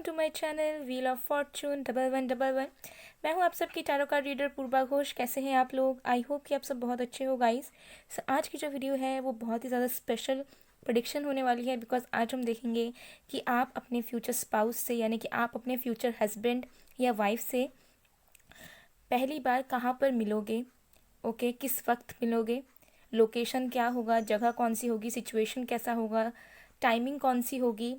To my channel wheel of fortune 1111। मैं हूं आप सबकी tarot card reader Purva Ghosh. कैसे हैं आप लोग? आई होप कि आप सब बहुत अच्छे हो गाइस। आज की जो वीडियो है वो बहुत ही ज़्यादा स्पेशल प्रेडिक्शन होने वाली है, बिकॉज आज हम देखेंगे कि आप अपने फ्यूचर स्पाउस से, यानी कि आप अपने फ्यूचर हस्बैंड या वाइफ से पहली बार कहाँ पर मिलोगे। ओके, किस वक्त मिलोगे, लोकेशन क्या होगा, जगह कौन सी होगी, सिचुएशन कैसा होगा, टाइमिंग कौन सी होगी,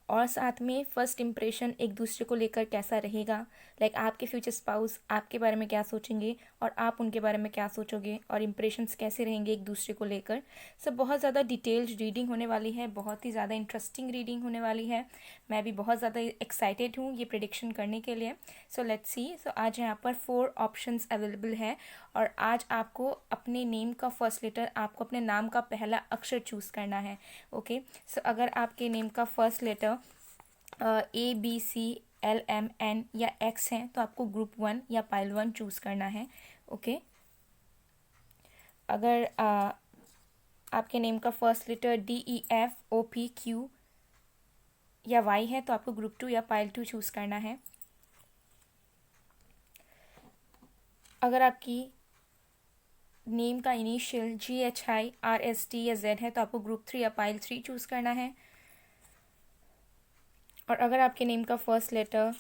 और साथ में फर्स्ट इम्प्रेशन एक दूसरे को लेकर कैसा रहेगा। लाइक आपके फ्यूचर स्पाउस आपके बारे में क्या सोचेंगे और आप उनके बारे में क्या सोचोगे, और इम्प्रेशंस कैसे रहेंगे एक दूसरे को लेकर। सब बहुत ज़्यादा डिटेल्ड रीडिंग होने वाली है, बहुत ही ज़्यादा इंटरेस्टिंग रीडिंग होने वाली है। मैं भी बहुत ज़्यादा एक्साइटेड हूँ ये प्रेडिक्शन करने के लिए। So let's see. सो आज यहाँ पर 4 ऑप्शंस अवेलेबल है, और आज आपको अपने नेम का फर्स्ट लेटर, आपको अपने नाम का पहला अक्षर चूज़ करना है। ओके, सो अगर आपके नेम का फर्स्ट लेटर ABCLMN या X है तो आपको ग्रुप 1 या पाइल 1 चूज़ करना है। ओके, अगर आपके नेम का फर्स्ट लेटर DEFOPQ या Y है तो आपको ग्रुप 2 या पाइल 2 चूज़ करना है। अगर आपकी नेम का इनिशियल GHIRST या Z है तो आपको ग्रुप 3 या पाइल 3 चूज़ करना है। और अगर आपके नेम का फर्स्ट लेटर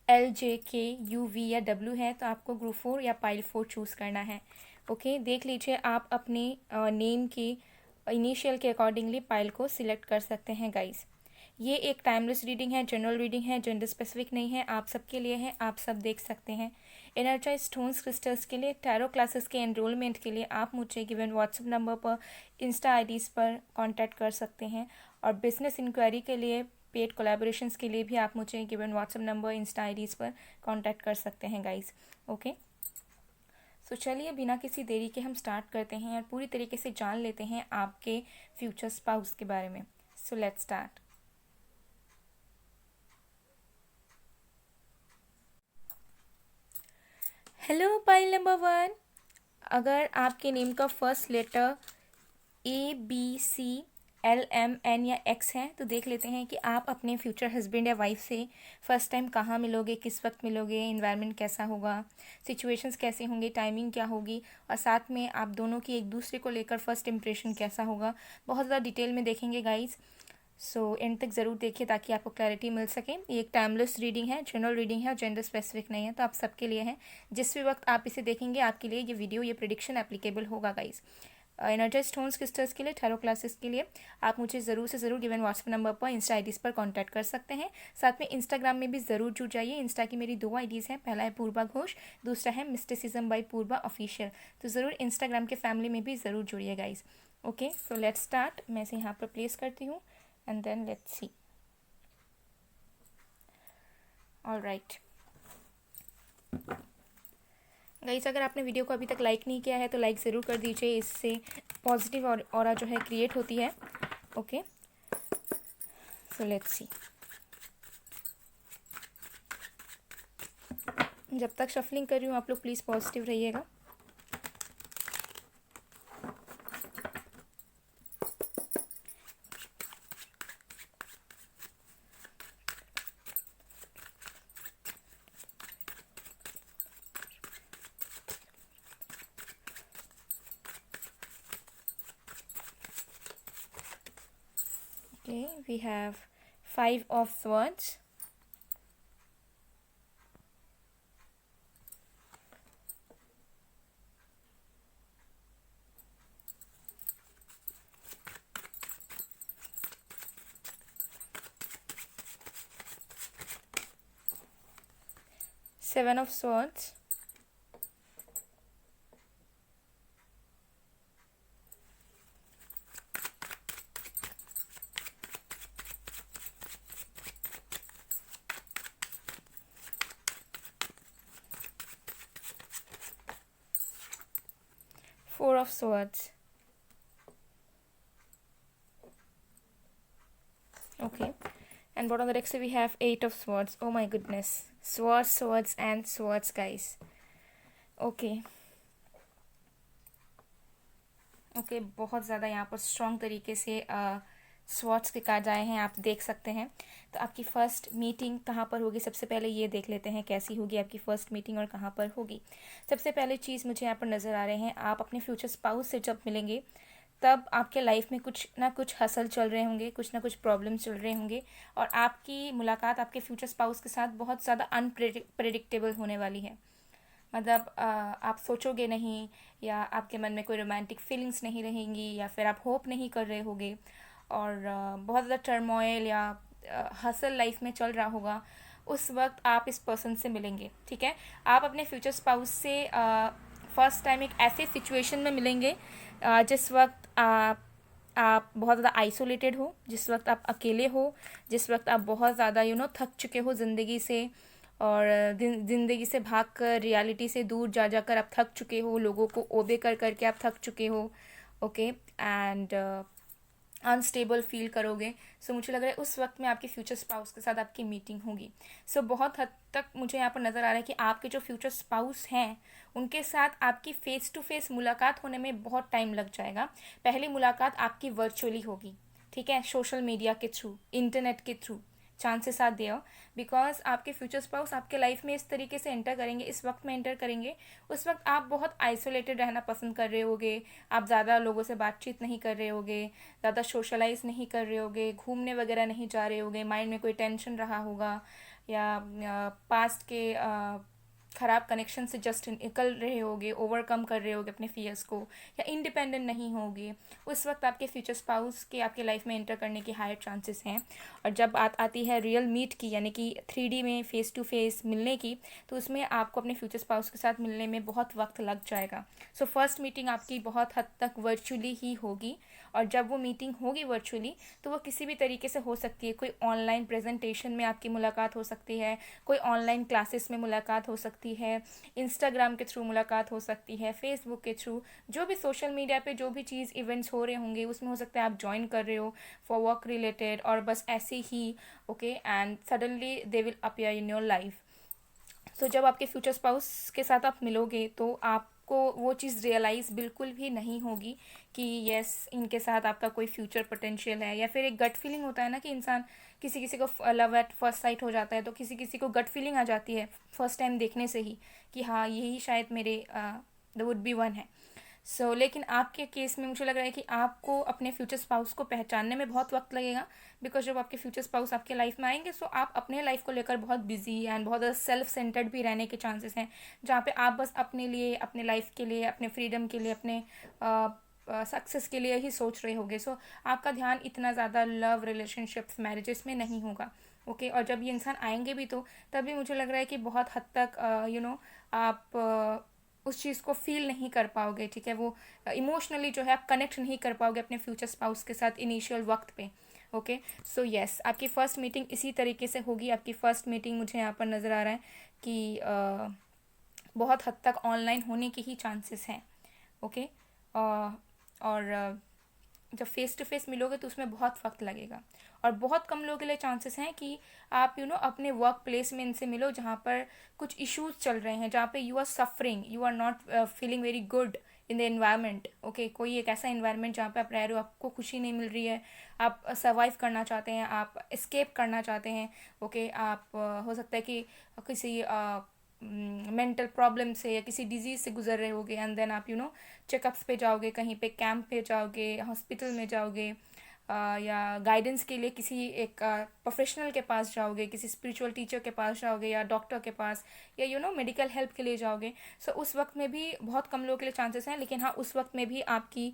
LJKUV या W है तो आपको ग्रुप 4 या पाइल 4 चूज़ करना है। ओके, देख लीजिए, आप अपने नेम की इनिशियल के अकॉर्डिंगली पाइल को सिलेक्ट कर सकते हैं गाइस। ये एक टाइमलेस रीडिंग है, जनरल रीडिंग है, जेंडर स्पेसिफिक नहीं है, आप सबके लिए है, आप सब देख सकते हैं। एनर्जाइज स्टोन्स क्रिस्टल्स के लिए, टैरो क्लासेस के एनरोलमेंट के लिए आप मुझे गिवन व्हाट्सएप नंबर पर, इंस्टा आईडीज़ पर कांटेक्ट कर सकते हैं। और बिजनेस इंक्वायरी के लिए, पेड कोलैबोरेशंस के लिए भी आप मुझे given WhatsApp number, Insta IDs पर कांटेक्ट कर सकते हैं गाइस। ओके, सो चलिए बिना किसी देरी के हम स्टार्ट करते हैं और पूरी तरीके से जान लेते हैं आपके फ्यूचर स्पाउस के बारे में। सो let's start. Hello pile number 1। अगर आपके नेम का फर्स्ट लेटर ABCLMN या X है तो देख लेते हैं कि आप अपने फ्यूचर हस्बैंड या वाइफ से फर्स्ट टाइम कहाँ मिलोगे, किस वक्त मिलोगे, इन्वायरमेंट कैसा होगा, सिचुएशंस कैसे होंगे, टाइमिंग क्या होगी, और साथ में आप दोनों की एक दूसरे को लेकर फर्स्ट इंप्रेशन कैसा होगा। बहुत ज़्यादा डिटेल में देखेंगे गाइज। सो एंड तक ज़रूर देखिए ताकि आपको क्लैरिटी मिल सके। ये एक टाइमलेस रीडिंग है, जनरल रीडिंग है और जेंडर स्पेसिफिक नहीं है, तो आप सबके लिए है। जिस भी वक्त आप इसे देखेंगे आपके लिए ये वीडियो, ये प्रेडिक्शन एप्लीकेबल होगा गाइज। एनर्जाइज स्टोन्स क्रिस्टल्स के लिए, टैरो क्लासेस के लिए आप मुझे ज़रूर से ज़रूर गिवन व्हाट्सएप नंबर पर, इंस्टा आईडीज़ पर कांटेक्ट कर सकते हैं। साथ में इंस्टाग्राम में भी ज़रूर जुड़ जाइए। इंस्टा की मेरी 2 आईडीज़ हैं, पहला है पूर्वा घोष, दूसरा है मिस्टिसिज्म बाय पूर्वा ऑफिशियल। तो ज़रूर इंस्टाग्राम के फैमिली में भी ज़रूर जुड़िए guys. Okay, so let's start. मैं इसे यहाँ पर प्लेस करती हूँ and then let's see. All right guys, अगर आपने वीडियो को अभी तक लाइक नहीं किया है तो लाइक ज़रूर कर दीजिए, इससे पॉजिटिव ऑरा जो है क्रिएट होती है। Okay, so let's see. जब तक शफलिंग कर रही हूँ आप लोग प्लीज़ पॉजिटिव रहिएगा। Okay, we have 5 of swords, Seven of swords, Four of swords. Okay, and bottom of the deck we have 8 of swords. Oh my goodness, swords, swords and swords guys. Okay, okay बहुत ज़्यादा यहाँ पर strong तरीके से स्वॉट्स के card आए हैं, आप देख सकते हैं। तो आपकी फ़र्स्ट मीटिंग कहाँ पर होगी, सबसे पहले ये देख लेते हैं कैसी होगी आपकी फ़र्स्ट मीटिंग और कहाँ पर होगी। सबसे पहले चीज़ मुझे यहाँ पर नज़र आ रहे हैं, आप अपने फ्यूचर स्पाउस से जब मिलेंगे तब आपके लाइफ में कुछ ना कुछ हसल चल रहे होंगे, कुछ ना कुछ प्रॉब्लम चल रहे होंगे, और आपकी मुलाकात आपके फ्यूचर स्पाउस के साथ बहुत ज़्यादा अनप्रेडिक्टेबल होने वाली है। मतलब आप सोचोगे नहीं, या आपके मन में कोई रोमांटिक फीलिंग्स नहीं रहेंगी, या फिर आप होप नहीं कर रहे होगे, और बहुत ज़्यादा टर्मोइल या हसल लाइफ में चल रहा होगा। उस वक्त आप इस पर्सन से मिलेंगे, ठीक है। आप अपने फ्यूचर स्पाउस से फर्स्ट टाइम एक ऐसे सिचुएशन में मिलेंगे जिस वक्त आप बहुत ज़्यादा आइसोलेटेड हो, जिस वक्त आप अकेले हो, जिस वक्त आप बहुत ज़्यादा थक चुके हो ज़िंदगी से, और ज़िंदगी से भागकर रियलिटी से दूर जा जाकर आप थक चुके हो, लोगों को ओबे कर करके आप थक चुके हो, ओके, एंड अनस्टेबल फील करोगे। सो मुझे लग रहा है उस वक्त में आपके फ्यूचर स्पाउस के साथ आपकी मीटिंग होगी। सो बहुत हद तक मुझे यहाँ पर नज़र आ रहा है कि आपके जो फ्यूचर स्पाउस हैं उनके साथ आपकी फ़ेस टू फेस मुलाकात होने में बहुत टाइम लग जाएगा। पहली मुलाकात आपकी वर्चुअली होगी, ठीक है, सोशल मीडिया के थ्रू, इंटरनेट के through. Chances are there, because आपके फ्यूचर स्पाउस आपके लाइफ में इस तरीके से एंटर करेंगे, इस वक्त में एंटर करेंगे, उस वक्त आप बहुत आइसोलेटेड रहना पसंद कर रहे होगे, आप ज़्यादा लोगों से बातचीत नहीं कर रहे होगे, ज़्यादा सोशलाइज नहीं कर रहे होगे, घूमने वगैरह नहीं जा रहे होगे, माइंड में कोई टेंशन रहा होगा, या पास्ट के ख़राब कनेक्शन से जस्ट निकल रहे होगे, ओवरकम कर रहे होगे अपने फियर्स को, या इंडिपेंडेंट नहीं होगे। उस वक्त आपके फ्यूचर स्पाउस के आपके लाइफ में एंटर करने की हायर चांसेस हैं। और जब बात आती है रियल मीट की, यानी कि 3D में फेस टू फेस मिलने की, तो उसमें आपको अपने फ्यूचर स्पाउस के साथ मिलने में बहुत वक्त लग जाएगा। सो फर्स्ट मीटिंग आपकी बहुत हद तक वर्चुअली ही होगी, और जब वो मीटिंग होगी वर्चुअली तो वो किसी भी तरीके से हो सकती है। कोई ऑनलाइन प्रेजेंटेशन में आपकी मुलाकात हो सकती है, कोई ऑनलाइन क्लासेस में मुलाकात हो सकती है, इंस्टाग्राम के थ्रू मुलाकात हो सकती है, फेसबुक के थ्रू, जो भी सोशल मीडिया पे जो भी चीज़ इवेंट्स हो रहे होंगे उसमें हो सकता है आप ज्वाइन कर रहे हो फॉर वर्क रिलेटेड, और बस ऐसे ही, okay, and suddenly they will appear in your life. तो जब आपके फ्यूचर स्पाउस के साथ आप मिलोगे तो आपको वो चीज़ रियलाइज़ बिल्कुल भी नहीं होगी कि यस, इनके साथ आपका कोई फ्यूचर पोटेंशियल है। या फिर एक गट फीलिंग होता है ना कि इंसान, किसी किसी को लव एट फर्स्ट साइट हो जाता है, तो किसी किसी को गट फीलिंग आ जाती है फर्स्ट टाइम देखने से ही कि हाँ, यही शायद मेरे द वुड बी वन है। लेकिन आपके केस में मुझे लग रहा है कि आपको अपने फ्यूचर स्पाउस को पहचानने में बहुत वक्त लगेगा, बिकॉज जब आपके फ्यूचर स्पाउस आपके लाइफ में आएंगे सो आप अपने लाइफ को लेकर बहुत बिजी एंड बहुत ज़्यादा सेल्फ सेंटर्ड भी रहने के चांसेस हैं, जहाँ पे आप बस अपने लिए, अपने लाइफ के लिए, अपने फ्रीडम के लिए, अपने सक्सेस के लिए ही सोच रहे होगे। आपका ध्यान इतना ज़्यादा लव, रिलेशनशिप्स, मैरिजेस में नहीं होगा, ओके। और जब ये इंसान आएंगे भी तो तभी मुझे लग रहा है कि बहुत हद तक आप उस चीज़ को फील नहीं कर पाओगे, ठीक है। वो इमोशनली जो है आप कनेक्ट नहीं कर पाओगे अपने फ्यूचर स्पाउस के साथ इनिशियल वक्त पे, ओके। यस, आपकी फ़र्स्ट मीटिंग इसी तरीके से होगी। आपकी फ़र्स्ट मीटिंग मुझे यहाँ पर नज़र आ रहा है कि बहुत हद तक ऑनलाइन होने के ही चांसेस हैं, ओके। और जब फेस टू फेस मिलोगे तो उसमें बहुत वक्त लगेगा, और बहुत कम लोगों के लिए चांसेस हैं कि आप अपने वर्क प्लेस में इनसे मिलो जहाँ पर कुछ इश्यूज चल रहे हैं, जहाँ पे you are suffering, you are not feeling very good in the environment, okay. कोई एक ऐसा एनवायरनमेंट जहाँ पे आप रह रहे हो, आपको खुशी नहीं मिल रही है, आप सर्वाइव करना चाहते हैं, आप एस्केप करना चाहते हैं, ओके। आप हो सकता है कि किसी मेंटल प्रॉब्लम से या किसी डिजीज़ से गुजर रहे होगे, एंड देन आप चेकअप्स पे जाओगे, कहीं पे कैंप पे जाओगे, हॉस्पिटल में जाओगे, या गाइडेंस के लिए किसी एक प्रोफेशनल के पास जाओगे, किसी स्पिरिचुअल टीचर के पास जाओगे, या डॉक्टर के पास, या मेडिकल हेल्प के लिए जाओगे। उस वक्त में भी बहुत कम लोगों के लिए चांसेस हैं, लेकिन हाँ, उस वक्त में भी आपकी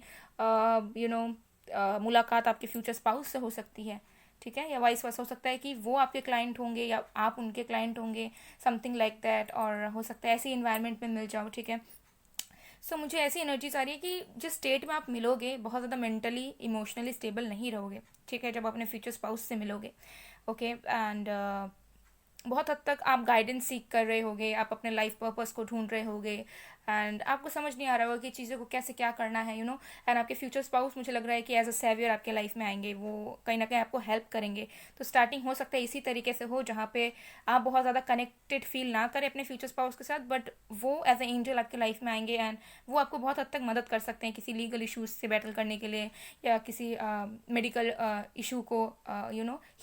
मुलाकात आपके फ्यूचर स्पाउस से हो सकती है, ठीक है। या वाइस वर्सा, हो सकता है कि वो आपके क्लाइंट होंगे या आप उनके क्लाइंट होंगे, समथिंग लाइक दैट। और हो सकता है ऐसी इन्वायरमेंट में मिल जाओ, ठीक है। मुझे ऐसी एनर्जीज आ रही है कि जिस स्टेट में आप मिलोगे बहुत ज़्यादा मेंटली इमोशनली स्टेबल नहीं रहोगे, ठीक है, जब अपने फ्यूचर स्पाउस से मिलोगे, ओके। एंड बहुत हद तक आप गाइडेंस सीख कर रहे होगे, आप अपने लाइफ पर्पस को ढूंढ रहे होगे, एंड आपको समझ नहीं आ रहा होगा कि चीज़ों को कैसे क्या करना है, एंड आपके फ्यूचर स्पाउस मुझे लग रहा है कि एज अ सेवियर आपके लाइफ में आएंगे, वो कहीं ना कहीं आपको हेल्प करेंगे। तो स्टार्टिंग हो सकता है इसी तरीके से हो, जहाँ पे आप बहुत ज़्यादा कनेक्टेड फील ना करें अपने फ्यूचर स्पाउस के साथ, बट वो एज ए एंजल आपके लाइफ में आएंगे एंड वो आपको बहुत हद तक मदद कर सकते हैं किसी लीगल इश्यूज से बैटल करने के लिए, या किसी मेडिकल इशू को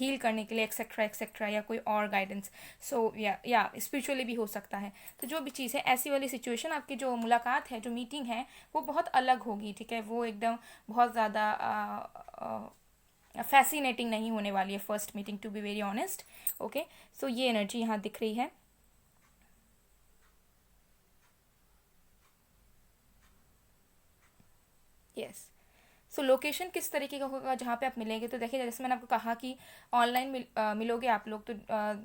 हील करने के लिए, एक्सेट्रा एक्सेट्रा, या कोई और गाइडेंस। सो या स्पिरिचुअली भी हो सकता है। तो जो भी चीज़ है, ऐसी वाली सिचुएशन, आपकी जो मुलाकात है, जो मीटिंग है, वो बहुत अलग होगी, ठीक है। वो एकदम बहुत ज़्यादा फैसिनेटिंग नहीं होने वाली है first meeting, to be very honest. Okay, so ये एनर्जी यहाँ दिख रही है। यस, सो लोकेशन किस तरीके का होगा जहाँ पे आप मिलेंगे? तो देखिए, जैसे मैंने आपको कहा कि ऑनलाइन मिलोगे आप लोग, तो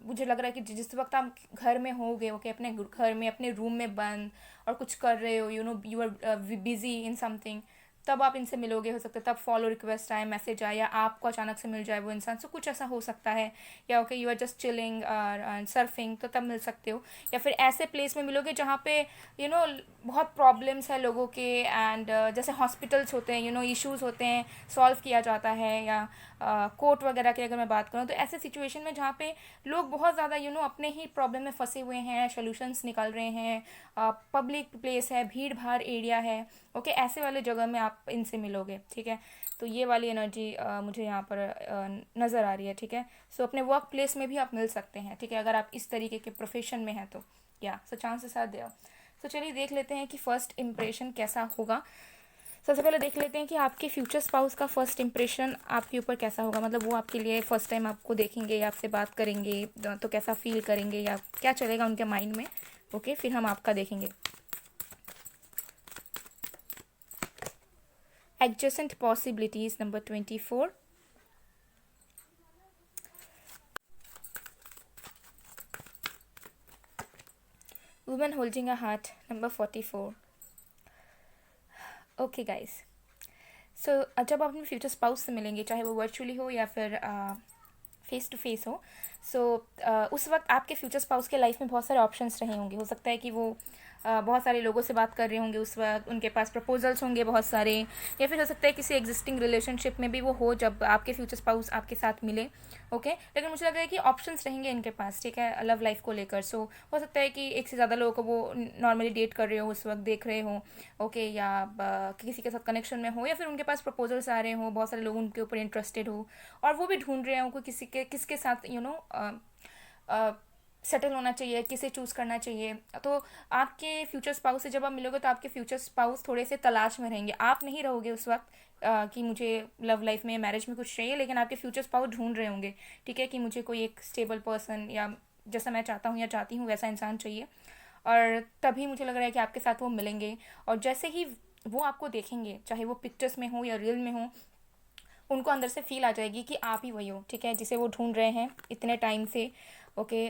मुझे लग रहा है कि जिस वक्त आप घर में होगे, ओके, अपने घर में अपने रूम में बंद और कुछ कर रहे हो, you are busy in something, तब आप इनसे मिलोगे। हो सकता है तब फॉलो रिक्वेस्ट आए, मैसेज आए, या आपको अचानक से मिल जाए वो इंसान, सो कुछ ऐसा हो सकता है। या okay, you are just chilling surfing, तो तब मिल सकते हो। या फिर ऐसे प्लेस में मिलोगे जहाँ पे यू नो बहुत प्रॉब्लम्स है लोगों के, एंड जैसे हॉस्पिटल्स होते हैं, इश्यूज होते हैं, सॉल्व किया जाता है, या कोर्ट वगैरह की अगर मैं बात करूँ, तो ऐसे सिचुएशन में जहाँ पे लोग बहुत ज़्यादा अपने ही प्रॉब्लम में फंसे हुए हैं, सोल्यूशंस निकाल रहे हैं, पब्लिक प्लेस है, भीड़ भाड़ एरिया है, ओके, ऐसे वाले जगह में आप इनसे मिलोगे, ठीक है। तो ये वाली एनर्जी मुझे यहाँ पर नज़र आ रही है, ठीक है। सो अपने वर्क प्लेस में भी आप मिल सकते हैं, ठीक है, अगर आप इस तरीके के प्रोफेशन में हैं तो, या सो चांसेस आर देयर। तो चलिए देख लेते हैं कि फ़र्स्ट इम्प्रेशन कैसा होगा। सबसे पहले देख लेते हैं कि आपके फ्यूचर स्पाउस का फर्स्ट इम्प्रेशन आपके ऊपर कैसा होगा, मतलब वो आपके लिए फर्स्ट टाइम आपको देखेंगे या आपसे बात करेंगे तो कैसा फील करेंगे, या क्या चलेगा उनके माइंड में। ओके, फिर हम आपका देखेंगे। Adjacent possibilities number 24, women holding a heart number 44। Okay guys, so जब आप अपने फ्यूचर स्पाउस से मिलेंगे, चाहे वो वर्चुअली हो या फिर फेस टू फेस हो, सो उस वक्त आपके फ्यूचर स्पाउस के लाइफ में बहुत सारे ऑप्शंस रहे होंगे। हो सकता है कि वो बहुत सारे लोगों से बात कर रहे होंगे उस वक्त, उनके पास प्रपोजल्स होंगे बहुत सारे, या फिर हो सकता है किसी एग्जिस्टिंग रिलेशनशिप में भी वो हो जब आपके फ्यूचर स्पाउस आपके साथ मिले, ओके। लेकिन मुझे लग रहा है कि ऑप्शंस रहेंगे इनके पास, ठीक है, लव लाइफ को लेकर। सो हो सकता है कि एक से ज़्यादा लोगों को वो नॉर्मली डेट कर रहे हो, उस वक्त देख रहे हो, ओके, या किसी के साथ कनेक्शन में हो, या फिर उनके पास प्रपोजल्स आ रहे हो, बहुत सारे लोग उनके ऊपर इंटरेस्टेड हो, और वो भी ढूंढ रहे हो कोई किसके साथ सेटल होना चाहिए, किसे चूज़ करना चाहिए। तो आपके फ्यूचर स्पाउस से जब आप मिलोगे, तो आपके फ्यूचर स्पाउस थोड़े से तलाश में रहेंगे, आप नहीं रहोगे उस वक्त कि मुझे लव लाइफ में, मैरिज में कुछ चाहिए, लेकिन आपके फ्यूचर स्पाउस ढूंढ रहे होंगे, ठीक है, कि मुझे कोई एक स्टेबल पर्सन, या जैसा मैं चाहता हूँ या चाहती हूँ वैसा इंसान चाहिए। और तभी मुझे लग रहा है कि आपके साथ वो मिलेंगे, और जैसे ही वो आपको देखेंगे, चाहे वो पिक्चर्स में हो या रियल में हो, उनको अंदर से फील आ जाएगी कि आप ही वही हो, ठीक है, जिसे वो ढूंढ रहे हैं इतने टाइम से, ओके,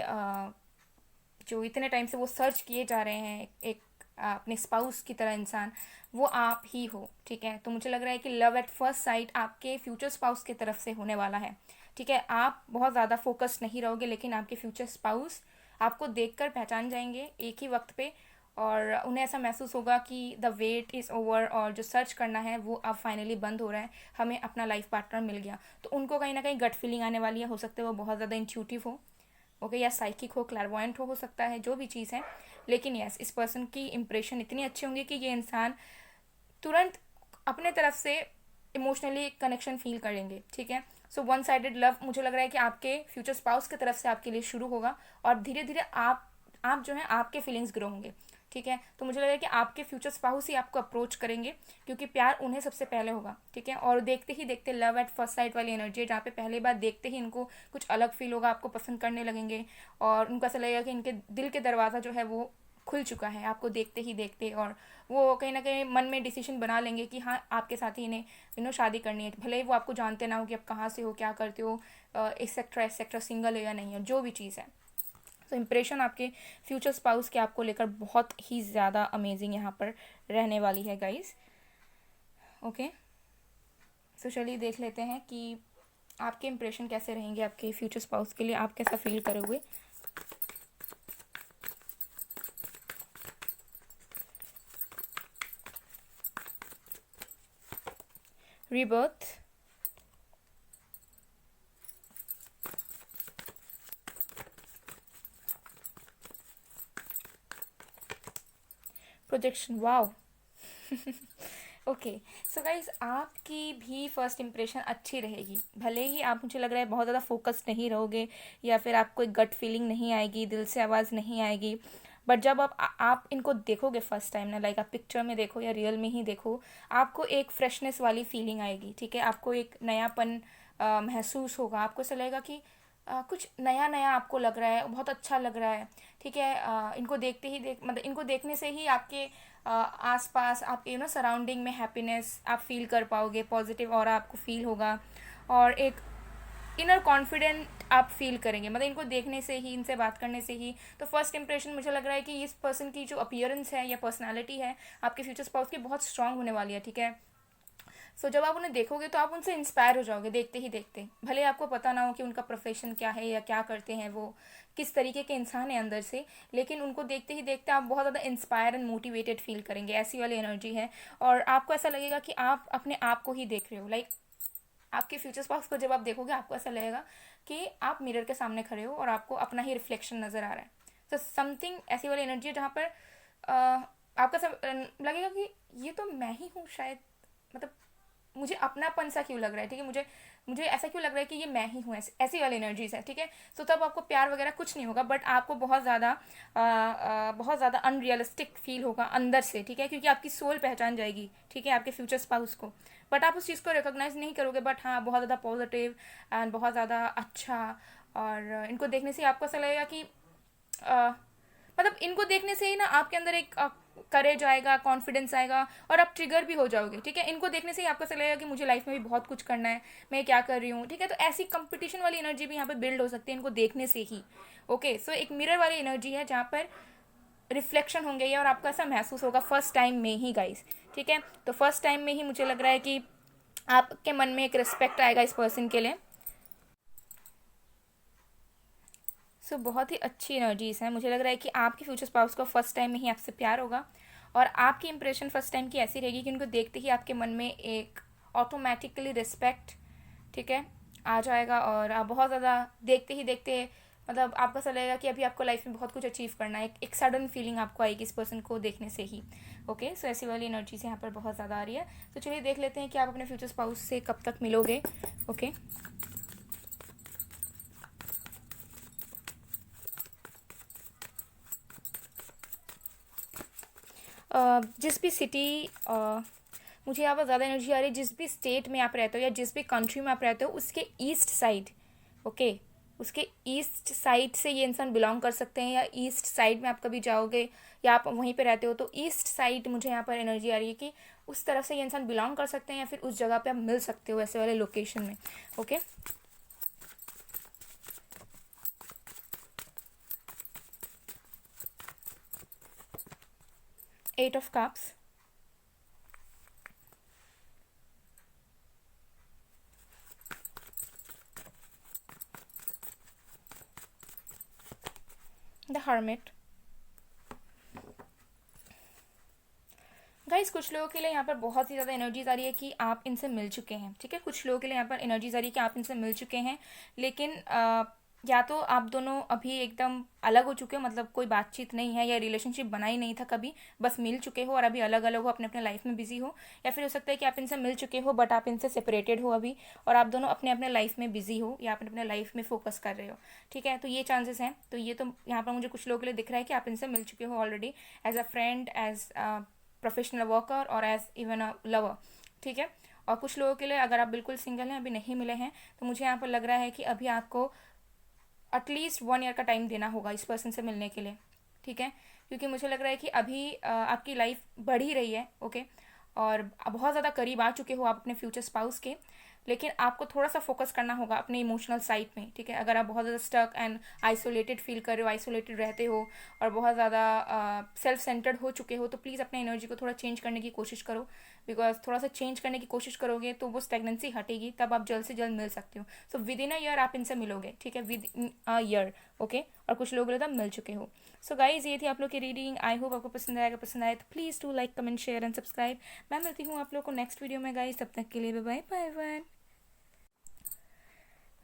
जो इतने टाइम से वो सर्च किए जा रहे हैं, एक अपने स्पाउस की तरह इंसान, वो आप ही हो, ठीक है। तो मुझे लग रहा है कि लव एट फर्स्ट साइट आपके फ्यूचर स्पाउस की तरफ से होने वाला है, ठीक है। आप बहुत ज़्यादा फोकस्ड नहीं रहोगे, लेकिन आपके फ्यूचर स्पाउस आपको देखकर पहचान जाएंगे एक ही वक्त पे, और उन्हें ऐसा महसूस होगा कि द वेट इज़ ओवर, और जो सर्च करना है वो अब फाइनली बंद हो रहा है, हमें अपना लाइफ पार्टनर मिल गया। तो उनको कहीं ना कहीं गट फीलिंग आने वाली है, हो सकता है वो बहुत ज़्यादा इंट्यूटिव हो, ओके, या साइकिक हो, क्लैरवॉयंट हो सकता है, जो भी चीज़ है। लेकिन यस, इस पर्सन की इंप्रेशन इतनी अच्छी होंगी कि ये इंसान तुरंत अपने तरफ से इमोशनली कनेक्शन फील करेंगे, ठीक है। सो वन साइडेड लव मुझे लग रहा है कि आपके फ्यूचर स्पाउस की तरफ से आपके लिए शुरू होगा, और धीरे धीरे आप जो है आपके फीलिंग्स ग्रो होंगे, ठीक है। तो मुझे लग रहा है कि आपके फ्यूचर स्पाउस ही आपको अप्रोच करेंगे, क्योंकि प्यार उन्हें सबसे पहले होगा, ठीक है। और देखते ही देखते लव एट फर्स्ट साइट वाली एनर्जी है, जहाँ पे पहली बार देखते ही इनको कुछ अलग फील होगा, आपको पसंद करने लगेंगे, और उनको ऐसा लगेगा कि इनके दिल के दरवाज़ा जो है वो खुल चुका है आपको देखते ही देखते, और वो कहीं ना कहीं मन में डिसीजन बना लेंगे कि हाँ, आपके साथ ही इन्हें शादी करनी है, भले ही वो आपको जानते ना हो कि आप कहाँ से हो, क्या करते हो, एक्सेट्रा एक्सेट्रा, सिंगल हो या नहीं हो, जो भी चीज़ है। तो इम्प्रेशन आपके फ्यूचर स्पाउस के आपको लेकर बहुत ही ज़्यादा अमेजिंग यहाँ पर रहने वाली है गाइस, ओके। सो चलिए देख लेते हैं कि आपके इम्प्रेशन कैसे रहेंगे आपके फ्यूचर स्पाउस के लिए, आप कैसा फील करोगे। rebirth, projection. Wow. Okay, so guys आपकी भी फर्स्ट इंप्रेशन अच्छी रहेगी, भले ही आप, मुझे लग रहा है, बहुत ज़्यादा फोकस्ड नहीं रहोगे या फिर आपको एक गट फीलिंग नहीं आएगी, दिल से आवाज़ नहीं आएगी, बट जब आप इनको देखोगे फर्स्ट टाइम ना, लाइक आप पिक्चर में देखो या रियल में ही देखो, आपको एक फ्रेशनेस वाली फीलिंग आएगी, ठीक है। आपको एक नयापन महसूस होगा, आपको ऐसा लगेगा कि कुछ नया नया आपको लग रहा है, बहुत अच्छा लग रहा है, ठीक है। इनको देखते ही मतलब इनको देखने से ही आपके आसपास, आपके सराउंडिंग में हैप्पीनेस आप फील कर पाओगे, पॉजिटिव और आपको फील होगा, और एक इनर कॉन्फिडेंट आप फील करेंगे, मतलब इनको देखने से ही, इनसे बात करने से ही। तो फर्स्ट इंप्रेशन मुझे लग रहा है कि इस पर्सन की जो अपीयरेंस है या पर्सनालिटी है आपके फ्यूचर स्पाउस की, बहुत स्ट्रांग होने वाली है, ठीक है। सो जब आप उन्हें देखोगे तो आप उनसे इंस्पायर हो जाओगे देखते ही देखते, भले आपको पता ना हो कि उनका प्रोफेशन क्या है या क्या करते हैं, वो किस तरीके के इंसान है अंदर से, लेकिन उनको देखते ही देखते आप बहुत ज़्यादा इंस्पायर एंड मोटिवेटेड फील करेंगे, ऐसी वाली एनर्जी है। और आपको ऐसा लगेगा कि आप अपने आप को ही देख रहे हो, लाइक आपके फ्यूचर स्पाउस को जब आप देखोगे आपको ऐसा लगेगा कि आप मिरर के सामने खड़े हो और आपको अपना ही रिफ्लेक्शन नज़र आ रहा है। तो समथिंग ऐसी वाली एनर्जी है जहाँ पर आपका सब लगेगा कि ये तो मैं ही हूँ शायद, मतलब मुझे अपनापन सा क्यों लग रहा है, ठीक है, मुझे मुझे ऐसा क्यों लग रहा है कि ये मैं ही हूँ, ऐसी वाली एनर्जीज है, ठीक है। तो तब आपको प्यार वगैरह कुछ नहीं होगा, बट आपको बहुत ज़्यादा अनरियलिस्टिक फील होगा अंदर से, ठीक है, क्योंकि आपकी सोल पहचान जाएगी, ठीक है, आपके फ्यूचर स्पाउस को, बट आप उस चीज़ को रिकोगनाइज नहीं करोगे, बट हाँ बहुत ज़्यादा पॉजिटिव एंड बहुत ज़्यादा अच्छा। और इनको देखने से आपको ऐसा लगेगा कि मतलब इनको देखने से ही ना आपके अंदर एक करेज आएगा, कॉन्फिडेंस आएगा, और आप ट्रिगर भी हो जाओगे, ठीक है। इनको देखने से ही आपको ऐसा लगेगा कि मुझे लाइफ में भी बहुत कुछ करना है, मैं क्या कर रही हूँ, ठीक है। तो ऐसी कंपटीशन वाली एनर्जी भी यहाँ पे बिल्ड हो सकती है इनको देखने से ही। ओके, सो एक मिरर वाली एनर्जी है जहाँ पर रिफ्लेक्शन होंगे ये, और आपको ऐसा महसूस होगा फर्स्ट टाइम में ही गाइस, ठीक है। तो फर्स्ट टाइम में ही मुझे लग रहा है कि आपके मन में एक रिस्पेक्ट आएगा इस पर्सन के लिए। बहुत ही अच्छी एनर्जीज हैं, मुझे लग रहा है कि आपके फ्यूचर स्पाउस को फर्स्ट टाइम में ही आपसे प्यार होगा, और आपकी इंप्रेशन फर्स्ट टाइम की ऐसी रहेगी कि उनको देखते ही आपके मन में एक ऑटोमेटिकली रिस्पेक्ट, ठीक है, आ जाएगा। और आप बहुत ज़्यादा देखते ही देखते, मतलब आपको ऐसा लगेगा कि अभी आपको लाइफ में बहुत कुछ अचीव करना है, एक सडन फीलिंग आपको आएगी इस पर्सन को देखने से ही। ओके, सो ऐसी वाली एनर्जीज यहाँ पर बहुत ज़्यादा आ रही है। तो चलिए देख लेते हैं कि आप अपने फ्यूचर स्पाउस से कब तक मिलोगे। ओके, जिस भी सिटी, मुझे यहाँ पर ज़्यादा एनर्जी आ रही है, जिस भी स्टेट में आप रहते हो या जिस भी कंट्री में आप रहते हो उसके ईस्ट साइड, ओके, उसके ईस्ट साइड से ये इंसान बिलोंग कर सकते हैं, या ईस्ट साइड में आप कभी जाओगे या आप वहीं पे रहते हो तो ईस्ट साइड मुझे यहाँ पर एनर्जी आ रही है कि उस तरफ से ये इंसान बिलोंग कर सकते हैं, या फिर उस जगह पे आप मिल सकते हो ऐसे वाले लोकेशन में। Okay, 8 of cups, the hermit. Guys कुछ लोगों के लिए यहाँ पर बहुत ही ज़्यादा एनर्जीज आ रही है कि आप इनसे मिल चुके हैं, ठीक है। कुछ लोगों के लिए यहाँ पर एनर्जीज आ रही है कि आप इनसे मिल चुके हैं, लेकिन या तो आप दोनों अभी एकदम अलग हो चुके हो, मतलब कोई बातचीत नहीं है या रिलेशनशिप बना ही नहीं था कभी, बस मिल चुके हो और अभी अलग अलग हो, अपने अपने लाइफ में बिजी हो, या फिर हो सकता है कि आप इनसे मिल चुके हो बट आप इनसे सेपरेटेड हो अभी, और आप दोनों अपने अपने लाइफ में बिजी हो या अपने अपने लाइफ में फोकस कर रहे हो, ठीक है। तो ये चांसेस हैं। तो ये तो यहाँ पर मुझे कुछ लोगों के लिए दिख रहा है कि आप इनसे मिल चुके हो already, as a friend, as professional worker, और एज इवन अ लवर, ठीक है। और कुछ लोगों के लिए अगर आप बिल्कुल सिंगल हैं, अभी नहीं मिले हैं, तो मुझे यहाँ पर लग रहा है कि अभी आपको एटलीस्ट 1 ईयर का टाइम देना होगा इस पर्सन से मिलने के लिए, ठीक है। क्योंकि मुझे लग रहा है कि अभी आपकी लाइफ बढ़ ही रही है, ओके, और बहुत ज़्यादा करीब आ चुके हो आप अपने फ्यूचर स्पाउस के, लेकिन आपको थोड़ा सा फोकस करना होगा अपने इमोशनल साइड में, ठीक है। अगर आप बहुत ज़्यादा स्टक एंड आइसोलेटेड फील कर रहे हो, आइसोलेटेड रहते हो और बहुत ज़्यादा सेल्फ सेंटर्ड हो चुके हो, तो प्लीज़ अपने एनर्जी को थोड़ा चेंज करने की कोशिश करो, बिकॉज थोड़ा सा चेंज करने की कोशिश करोगे तो वो स्टेगनेंसी हटेगी, तब आप जल्द से जल्द मिल सकते हो। So with in a year आप इनसे मिलोगे, ठीक है, with in a year, okay और कुछ लोग बोले तो मिल चुके हो। सो गाइज ये थी आप लोग की रीडिंग। आई होप आपको पसंद आएगा, पसंद आए तो please do like comment share and subscribe. मैं मिलती हूँ आप लोग को नेक्स्ट वीडियो में गाइज, तब तक के लिए bye bye bye.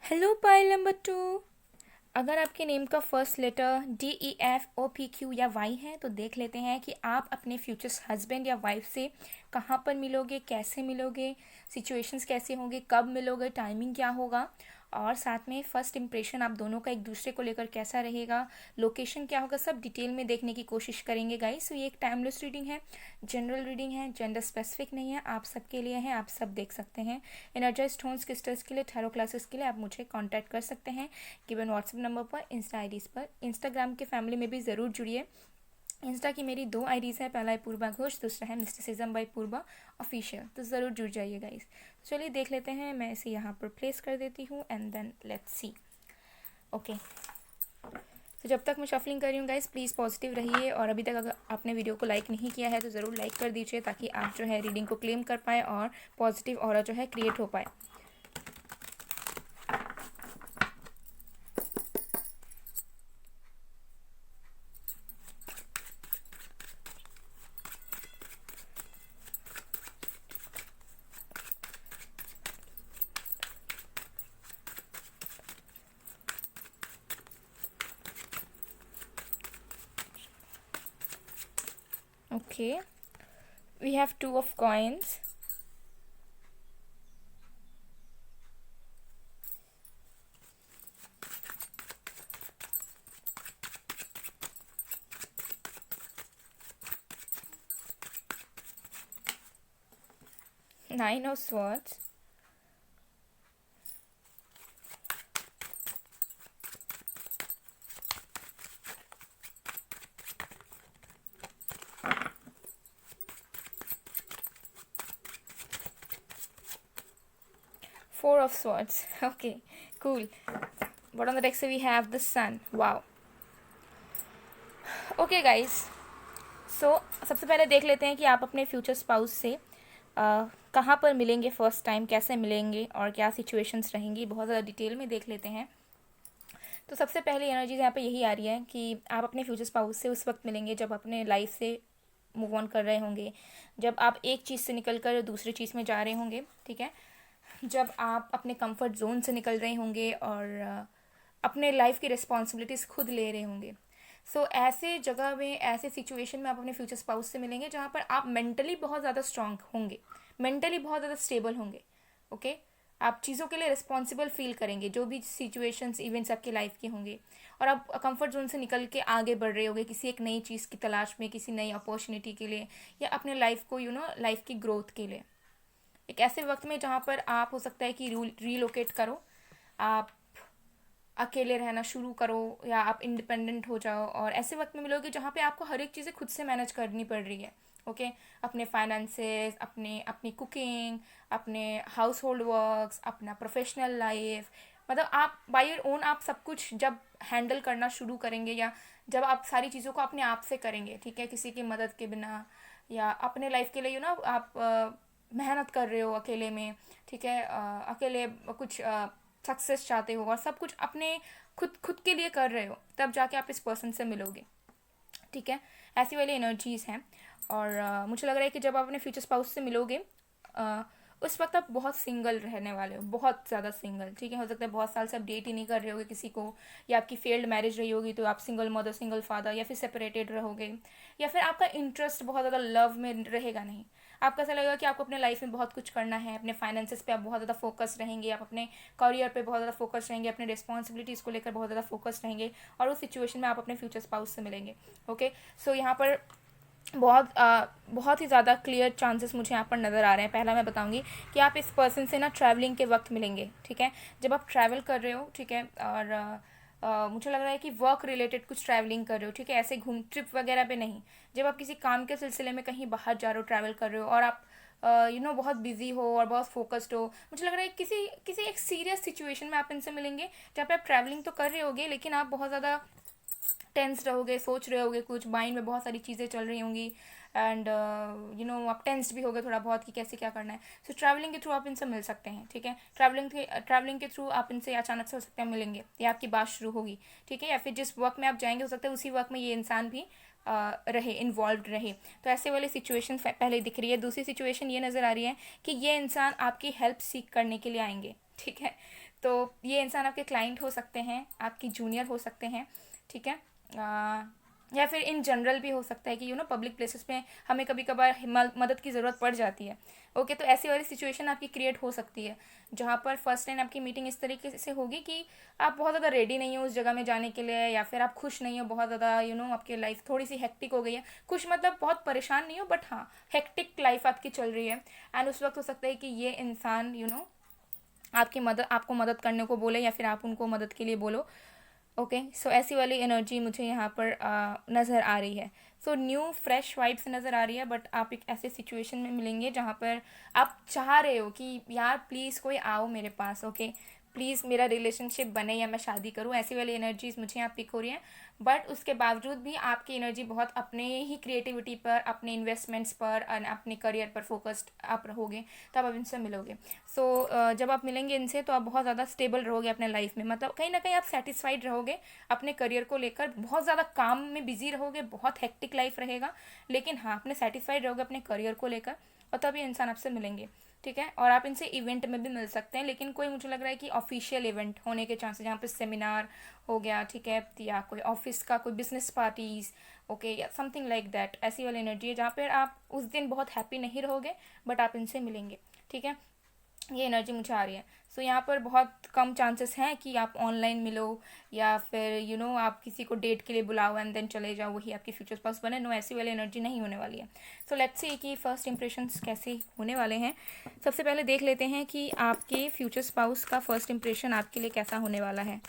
Hello pile number 2, अगर आपके नेम का फर्स्ट लेटर DEFOPQ या Y है तो देख लेते हैं कि आप अपने फ्यूचर हस्बैंड या वाइफ से कहाँ पर मिलोगे, कैसे मिलोगे, सिचुएशंस कैसे होंगे, कब मिलोगे, टाइमिंग क्या होगा, और साथ में फर्स्ट इंप्रेशन आप दोनों का एक दूसरे को लेकर कैसा रहेगा, लोकेशन क्या होगा, सब डिटेल में देखने की कोशिश करेंगे गाइस। तो ये एक टाइमलेस रीडिंग है, जनरल रीडिंग है, जेंडर स्पेसिफिक नहीं है, आप सबके लिए है, आप सब देख सकते हैं। एनर्जाइज टोन्स क्रिस्टल्स के लिए, टैरो क्लासेस के लिए आप मुझे कॉन्टैक्ट कर सकते हैं गिवन व्हाट्सएप नंबर पर, इंस्टा आईडीज़ पर। इंस्टाग्राम के फैमिली में भी ज़रूर जुड़िए। इंस्टा की मेरी 2 आईडीज़ है, पहला है पूर्वा घोष, दूसरा है मिस्टिसिज्म बाय पूर्वा ऑफिशियल, तो ज़रूर जुड़ जाइए गाइस। चलिए देख लेते हैं, मैं इसे यहाँ पर प्लेस कर देती हूँ and then let's see. Okay, तो जब तक मैं शफलिंग कर रही हूँ गाइस प्लीज़ पॉजिटिव रहिए, और अभी तक अगर आपने वीडियो को लाइक नहीं किया है तो ज़रूर लाइक कर दीजिए ताकि आप जो है रीडिंग को क्लेम कर पाए और पॉजिटिव ऑरा जो है क्रिएट हो पाए। Okay, we have 2 of coins, Nine of Swords, Four of Swords. Okay, cool. But on the deck we have the Sun. Wow. Okay guys, सो सबसे पहले देख लेते हैं कि आप अपने फ्यूचर स्पाउस से कहाँ पर मिलेंगे फर्स्ट टाइम, कैसे मिलेंगे और क्या सिचुएशंस रहेंगी, बहुत ज़्यादा डिटेल में देख लेते हैं। तो सबसे पहली एनर्जीज यहाँ पे यही आ रही है कि आप अपने फ्यूचर स्पाउस से उस वक्त मिलेंगे जब अपने लाइफ से मूव ऑन कर रहे होंगे, जब आप एक चीज़ से निकल कर दूसरी चीज़ में जा रहे होंगे, ठीक है, जब आप अपने कंफर्ट जोन से निकल रहे होंगे और अपने लाइफ की रिस्पॉन्सिबिलिटीज़ खुद ले रहे होंगे। सो ऐसे जगह में, ऐसे सिचुएशन में आप अपने फ्यूचर स्पाउस से मिलेंगे जहाँ पर आप मेंटली बहुत ज़्यादा स्ट्रांग होंगे, मेंटली बहुत ज़्यादा स्टेबल होंगे। ओके, आप चीज़ों के लिए रिस्पॉन्सिबल फील करेंगे, जो भी सिचुएशंस इवेंट्स आपकी लाइफ के होंगे, और आप कंफर्ट जोन से निकल के आगे बढ़ रहे होंगे किसी एक नई चीज़ की तलाश में, किसी नई अपॉर्चुनिटी के लिए, या अपने लाइफ को लाइफ की ग्रोथ के लिए। एक ऐसे वक्त में जहाँ पर आप हो सकता है कि रीलोकेट करो, आप अकेले रहना शुरू करो, या आप इंडिपेंडेंट हो जाओ, और ऐसे वक्त में मिलोगे जहाँ पे आपको हर एक चीज़ें खुद से मैनेज करनी पड़ रही है। ओके, अपने फाइनेंसेस, अपनी कुकिंग, अपने हाउस होल्ड वर्क्स, अपना प्रोफेशनल लाइफ, मतलब आप बाय योर ओन आप सब कुछ जब हैंडल करना शुरू करेंगे, या जब आप सारी चीज़ों को अपने आप से करेंगे, ठीक है, किसी की मदद के बिना, या अपने लाइफ के लिए आप मेहनत कर रहे हो अकेले में, ठीक है, अकेले कुछ सक्सेस चाहते हो और सब कुछ अपने खुद के लिए कर रहे हो, तब जाके आप इस पर्सन से मिलोगे, ठीक है, ऐसी वाली एनर्जीज हैं। और मुझे लग रहा है कि जब आप अपने फ्यूचर स्पाउस से मिलोगे उस वक्त आप बहुत सिंगल रहने वाले हो, बहुत ज़्यादा सिंगल, ठीक है, हो सकता है बहुत साल से आप डेट ही नहीं कर रहे होगे किसी को, या आपकी फेल्ड मैरिज रही होगी तो आप सिंगल मदर, सिंगल फादर, या फिर सेपरेटेड रहोगे, या फिर आपका इंटरेस्ट बहुत ज़्यादा लव में रहेगा नहीं। आपको ऐसा लगेगा कि आपको अपने लाइफ में बहुत कुछ करना है, अपने फाइनेंसेस पे आप बहुत ज़्यादा फोकस रहेंगे, आप अपने करियर पे बहुत ज़्यादा फोकस रहेंगे, अपने रिस्पॉन्सिबिलिटीज़ को लेकर बहुत ज़्यादा फोकस रहेंगे, और उस सिचुएशन में आप अपने फ्यूचर स्पाउस से मिलेंगे। ओके, सो यहाँ पर बहुत ही ज़्यादा क्लियर चांसेस मुझे यहाँ पर नज़र आ रहे हैं। पहला मैं बताऊंगी कि आप इस पर्सन से ट्रैवलिंग के वक्त मिलेंगे, ठीक है, जब आप ट्रैवल कर रहे हो, ठीक है, और मुझे लग रहा है कि वर्क रिलेटेड कुछ ट्रैवलिंग कर रहे हो, ठीक है, ऐसे घूम ट्रिप वगैरह पे नहीं, जब आप किसी काम के सिलसिले में कहीं बाहर जा रहे हो, ट्रैवल कर रहे हो, और आप बहुत बिजी हो और बहुत फोकस्ड हो, मुझे लग रहा है किसी एक सीरियस सिचुएशन में आप इनसे मिलेंगे जहाँ पे आप ट्रैवलिंग तो कर रहे होगे लेकिन आप बहुत ज़्यादा टेंस रहोगे, सोच रहे होगे, कुछ माइंड में बहुत सारी चीज़ें चल रही होंगी, एंड आप टेंस्ड भी हो गए थोड़ा बहुत कि कैसे क्या करना है। सो ट्रैवलिंग के थ्रू आप इनसे मिल सकते हैं, ठीक है। ट्रैवलिंग के थ्रू आप इनसे अचानक से हो सकते हैं मिलेंगे, या आपकी बात शुरू होगी, ठीक है। या फिर जिस वर्क में आप जाएंगे हो सकता है उसी वर्क में ये इंसान भी रहे, इन्वॉल्व रहे। तो ऐसे वाली सिचुएशन पहले दिख रही है। दूसरी सिचुएशन ये नज़र आ रही है कि ये इंसान आपकी हेल्प सीख करने के लिए आएंगे, ठीक है। तो ये इंसान आपके क्लाइंट हो सकते हैं, आपकी जूनियर हो सकते हैं, ठीक है। या फिर इन जनरल भी हो सकता है कि पब्लिक प्लेसेस में हमें कभी कभार मदद की ज़रूरत पड़ जाती है। ओके, तो ऐसी वाली सिचुएशन आपकी क्रिएट हो सकती है जहाँ पर फर्स्ट टाइम आपकी मीटिंग इस तरीके से होगी कि आप बहुत ज़्यादा रेडी नहीं हो उस जगह में जाने के लिए, या फिर आप खुश नहीं हो बहुत ज़्यादा, आपकी लाइफ थोड़ी सी हेक्टिक हो गई है। खुश मतलब बहुत परेशान नहीं हो, बट हाँ हेक्टिक लाइफ आपकी चल रही है। एंड उस वक्त हो सकता है कि ये इंसान आपको मदद करने को बोले, या फिर आप उनको मदद के लिए बोलो। ओके, सो ऐसी वाली एनर्जी मुझे यहाँ पर नज़र आ रही है। सो न्यू फ्रेश वाइब्स नज़र आ रही है, बट आप एक ऐसे सिचुएशन में मिलेंगे जहाँ पर आप चाह रहे हो कि यार प्लीज़ कोई आओ मेरे पास, ओके प्लीज़ मेरा रिलेशनशिप बने या मैं शादी करूँ। ऐसी वाली एनर्जीज मुझे यहाँ पिक हो रही हैं। बट उसके बावजूद भी आपकी एनर्जी बहुत अपने ही क्रिएटिविटी पर, अपने इन्वेस्टमेंट्स पर, अपने करियर पर फोकस्ड आप रहोगे, तब आप इनसे मिलोगे। सो जब आप मिलेंगे इनसे तो आप बहुत ज़्यादा स्टेबल रहोगे अपने लाइफ में, मतलब कहीं ना कहीं आप सेटिस्फाइड रहोगे अपने करियर को लेकर। बहुत ज़्यादा काम में बिजी रहोगे, बहुत हेक्टिक लाइफ रहेगा, लेकिन हाँ अपने सेटिस्फाइड रहोगे अपने करियर को लेकर, और तभी इंसान आपसे मिलेंगे, ठीक है। और आप इनसे इवेंट में भी मिल सकते हैं, लेकिन कोई मुझे लग रहा है कि ऑफिशियल इवेंट होने के चांसेस, जहाँ पे सेमिनार हो गया, ठीक है, या कोई ऑफिस का कोई बिजनेस पार्टीज, ओके, या समथिंग लाइक दैट। ऐसी वाली एनर्जी है जहाँ पर आप उस दिन बहुत हैप्पी नहीं रहोगे, बट आप इनसे मिलेंगे, ठीक है। ये एनर्जी मुझे आ रही है। सो यहाँ पर बहुत कम चांसेस हैं कि आप ऑनलाइन मिलो, या फिर आप किसी को डेट के लिए बुलाओ एंड देन चले जाओ, वही आपकी फ्यूचर स्पाउस बने। नो, ऐसी वाली एनर्जी नहीं होने वाली है। सो लेट्स सी कि फर्स्ट इंप्रेशंस कैसे होने वाले हैं। सबसे पहले देख लेते हैं कि आपके फ्यूचर स्पाउस का फर्स्ट इंप्रेशन आपके लिए कैसा होने वाला है,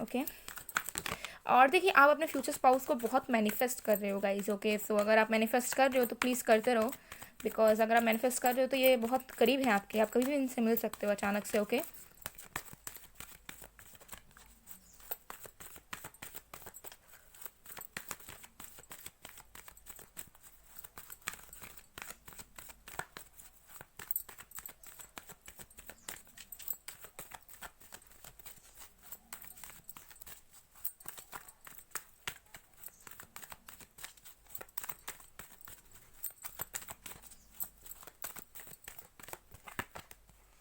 ओके। और देखिए, आप अपने फ्यूचर स्पाउस को बहुत मैनिफेस्ट कर रहे हो गाइज, ओके। सो अगर आप मैनिफेस्ट कर रहे हो तो प्लीज़ करते रहो, बिकॉज अगर आप मैनिफेस्ट कर रहे हो तो ये बहुत करीब है आपके, आप कभी भी इनसे मिल सकते हो अचानक से, okay.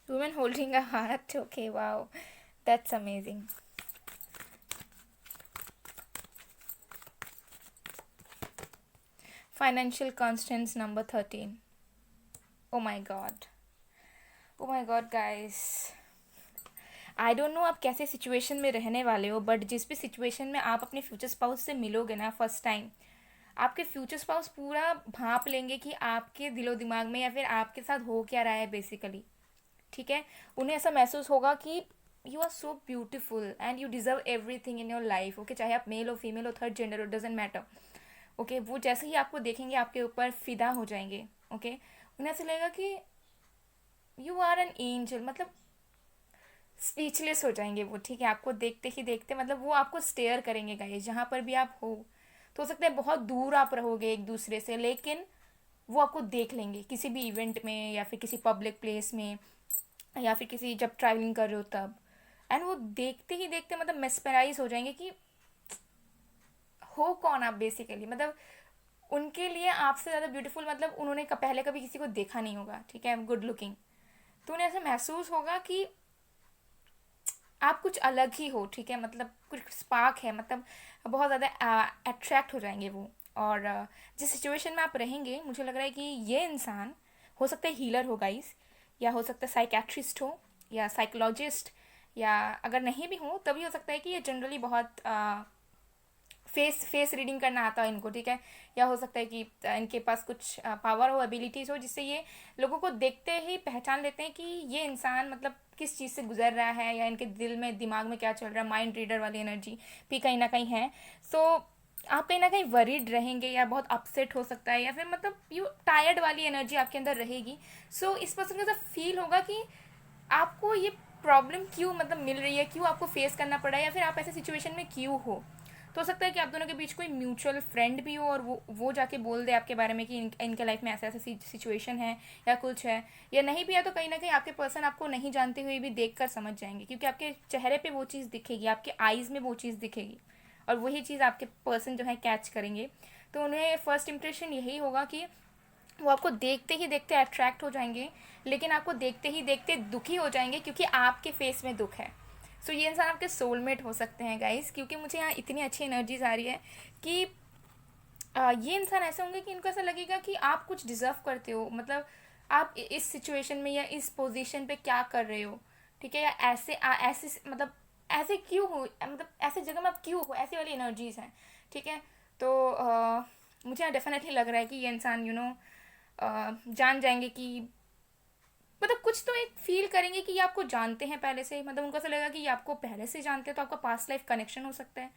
Woman holding a heart, okay, wow, that's amazing. Financial constants number 13. Oh my god. Oh my god, guys. I don't know आप कैसे सिचुएशन में रहने वाले हो, बट जिस भी सिचुएशन में आप अपने फ्यूचर स्पाउस से मिलोगे ना फर्स्ट टाइम, आपके फ्यूचर स्पाउस पूरा भांप लेंगे कि आपके दिलो दिमाग में या फिर आपके साथ हो क्या रहा है बेसिकली, ठीक है। उन्हें ऐसा महसूस होगा कि you are so beautiful and you deserve everything in your life, okay. चाहे आप मेल हो, फीमेल हो, थर्ड जेंडर हो, डजेंट मैटर, ओके। वो जैसे ही आपको देखेंगे आपके ऊपर फिदा हो जाएंगे, ओके। उन्हें ऐसा लगेगा कि यू आर एन एंजल, मतलब स्पीचलेस हो जाएंगे वो, ठीक है। आपको देखते ही देखते, मतलब वो आपको स्टेयर करेंगे गाइस जहाँ पर भी आप हो सकता है बहुत दूर आप रहोगे एक दूसरे से, लेकिन वो आपको देख लेंगे किसी भी इवेंट में, या फिर किसी पब्लिक प्लेस में, या फिर किसी जब ट्रैवलिंग कर रहे हो तब। एंड वो देखते ही देखते मतलब मेस्पराइज हो जाएंगे कि हो कौन आप बेसिकली, मतलब उनके लिए आपसे ज़्यादा ब्यूटीफुल, मतलब उन्होंने पहले कभी किसी को देखा नहीं होगा, ठीक है, गुड लुकिंग। तो उन्हें ऐसा महसूस होगा कि आप कुछ अलग ही हो, ठीक है, मतलब कुछ स्पार्क है, मतलब बहुत ज़्यादा अट्रैक्ट हो जाएंगे वो। और जिस सिचुएशन में आप रहेंगे, मुझे लग रहा है कि ये इंसान हो सकता है हीलर हो गाइस, या हो सकता है साइकेट्रिस्ट हो, या साइकोलॉजिस्ट, या अगर नहीं भी हो तभी हो सकता है कि ये जनरली बहुत फेस रीडिंग करना आता है इनको, ठीक है। या हो सकता है कि इनके पास कुछ पावर हो, एबिलिटीज़ हो, जिससे ये लोगों को देखते ही पहचान लेते हैं कि ये इंसान मतलब किस चीज़ से गुजर रहा है, या इनके दिल में दिमाग में क्या चल रहा है। माइंड रीडर वाली एनर्जी भी कहीं ना कहीं है। सो आप कहीं ना कहीं वरीड रहेंगे, या बहुत अपसेट हो सकता है, या फिर मतलब यू टायर्ड वाली एनर्जी आपके अंदर रहेगी। सो इस पर्सन को ऐसा फील होगा कि आपको ये प्रॉब्लम क्यों मतलब मिल रही है, क्यों आपको फेस करना पड़ा है, या फिर आप ऐसे सिचुएशन में क्यों हो। तो हो सकता है कि आप दोनों के बीच कोई म्यूचुअल फ्रेंड भी हो और वो जाके बोल दे आपके बारे में कि इनके लाइफ में ऐसा ऐसा सिचुएशन है या कुछ है, या नहीं भी है तो कहीं ना कहीं आपके पर्सन आपको नहीं जानते हुए भी देख कर समझ जाएंगे, क्योंकि आपके चेहरे पे वो चीज़ दिखेगी, आपके आईज़ में वो चीज़ दिखेगी, और वही चीज़ आपके पर्सन जो है कैच करेंगे। तो उन्हें फर्स्ट इंप्रेशन यही होगा कि वो आपको देखते ही देखते अट्रैक्ट हो जाएंगे, लेकिन आपको देखते ही देखते दुखी हो जाएंगे क्योंकि आपके फेस में दुख है। सो ये इंसान आपके सोलमेट हो सकते हैं गाइस, क्योंकि मुझे यहाँ इतनी अच्छी एनर्जीज आ रही है कि ये इंसान ऐसे होंगे कि इनको ऐसा लगेगा कि आप कुछ डिज़र्व करते हो, मतलब आप इस सिचुएशन में या इस पोजीशन पे क्या कर रहे हो, ठीक है, या ऐसे मतलब ऐसे क्यों हो, मतलब ऐसे जगह में आप क्यों हो, ऐसी वाली एनर्जीज हैं, ठीक है। तो मुझे यहाँ डेफिनेटली लग रहा है कि ये इंसान जान जाएंगे कि मतलब कुछ तो एक फील करेंगे कि ये आपको जानते हैं पहले से, मतलब उनको ऐसा लगेगा कि ये आपको पहले से जानते हैं, तो आपका पास्ट लाइफ कनेक्शन हो सकता है।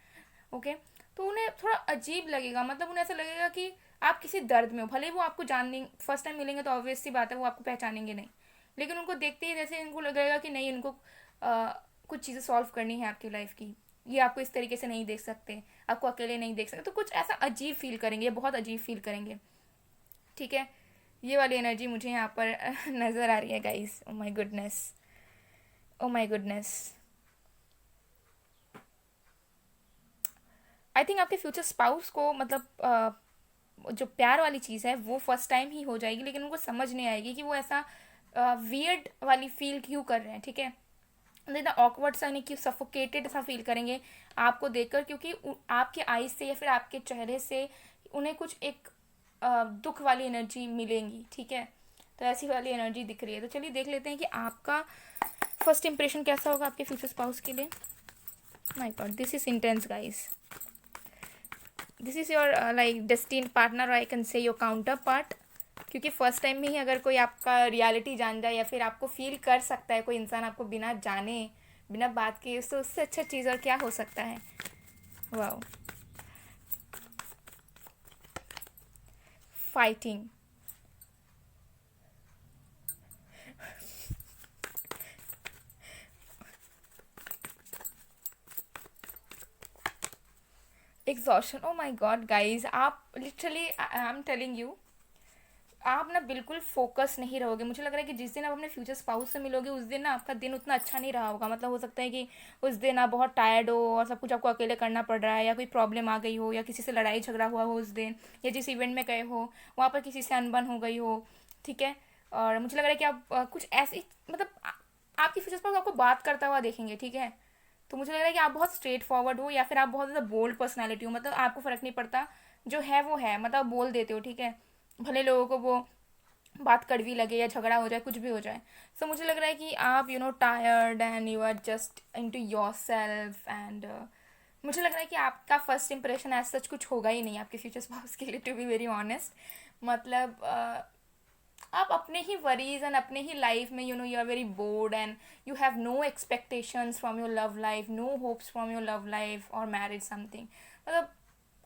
ओके, तो उन्हें थोड़ा अजीब लगेगा, मतलब उन्हें ऐसा लगेगा कि आप किसी दर्द में हो, भले ही वो आपको जानने फर्स्ट टाइम मिलेंगे तो ऑब्वियस सी बात है वो आपको पहचानेंगे नहीं, लेकिन उनको देखते ही जैसे इनको लगेगा कि नहीं, इनको कुछ चीज़ें सॉल्व करनी है आपकी लाइफ की, ये आपको इस तरीके से नहीं देख सकते, आपको अकेले नहीं देख सकते, तो कुछ ऐसा अजीब फील करेंगे, बहुत अजीब फील करेंगे, ठीक है। ये वाली एनर्जी मुझे यहाँ पर नज़र आ रही है guys. Oh my goodness, oh my goodness. I think आपके फ्यूचर स्पाउस को मतलब जो प्यार वाली चीज़ है वो फर्स्ट टाइम ही हो जाएगी, लेकिन उनको समझ नहीं आएगी कि वो ऐसा वियर्ड वाली फील क्यों कर रहे हैं, ठीक है, इतना ऑकवर्ड सा, नहीं, क्यों सफोकेटेड सा फील करेंगे आपको देखकर, क्योंकि आपके आईज से या फिर आपके चेहरे से उन्हें कुछ एक दुख वाली एनर्जी मिलेंगी, ठीक है। तो ऐसी वाली एनर्जी दिख रही है। तो चलिए देख लेते हैं कि आपका फर्स्ट इंप्रेशन कैसा होगा आपके फ्यूचर स्पाउस के लिए। My God, this is intense guys, this is your like destine partner, I can say your counter part, क्योंकि फर्स्ट टाइम में ही अगर कोई आपका रियलिटी जान जाए या फिर आपको फील कर सकता है कोई इंसान आपको बिना जाने बिना बात किए, तो उससे अच्छा चीज़ और क्या हो सकता है। Wow, fighting, exhaustion. Oh my god guys, आप literally I am telling you, आप ना बिल्कुल फोकस नहीं रहोगे। मुझे लग रहा है कि जिस दिन आप अपने फ्यूचर स्पाउस से मिलोगे उस दिन ना आपका दिन उतना अच्छा नहीं रहा होगा, मतलब हो सकता है कि उस दिन आप बहुत टायर्ड हो और सब कुछ आपको अकेले करना पड़ रहा है, या कोई प्रॉब्लम आ गई हो, या किसी से लड़ाई झगड़ा हुआ हो उस दिन, या जिस इवेंट में गए हो वहाँ पर किसी से अनबन हो गई हो, ठीक है। और मुझे लग रहा है कि आप कुछ ऐसी मतलब आपकी फ्यूचर स्पाउस आपको बात करता हुआ देखेंगे, ठीक है। तो मुझे लग रहा है कि आप बहुत स्ट्रेट फॉरवर्ड हो, या फिर आप बहुत ज़्यादा बोल्ड पर्सनैलिटी हो, मतलब आपको फ़र्क नहीं पड़ता, जो है वो है, मतलब आप बोल देते हो, ठीक है, भले लोगों को वो बात कड़वी लगे या झगड़ा हो जाए, कुछ भी हो जाए। सो मुझे लग रहा है कि आप tired and you are just into yourself, and मुझे लग रहा है कि आपका फर्स्ट इंप्रेशन एज सच कुछ होगा ही नहीं आपके फ्यूचर स्पाउस के लिए, टू बी वेरी ऑनेस्ट। मतलब आप अपने ही वरीज एंड अपने ही लाइफ में you are very bored and you have no expectations from your love life, no hopes from your love life और मैरिज समथिंग। मतलब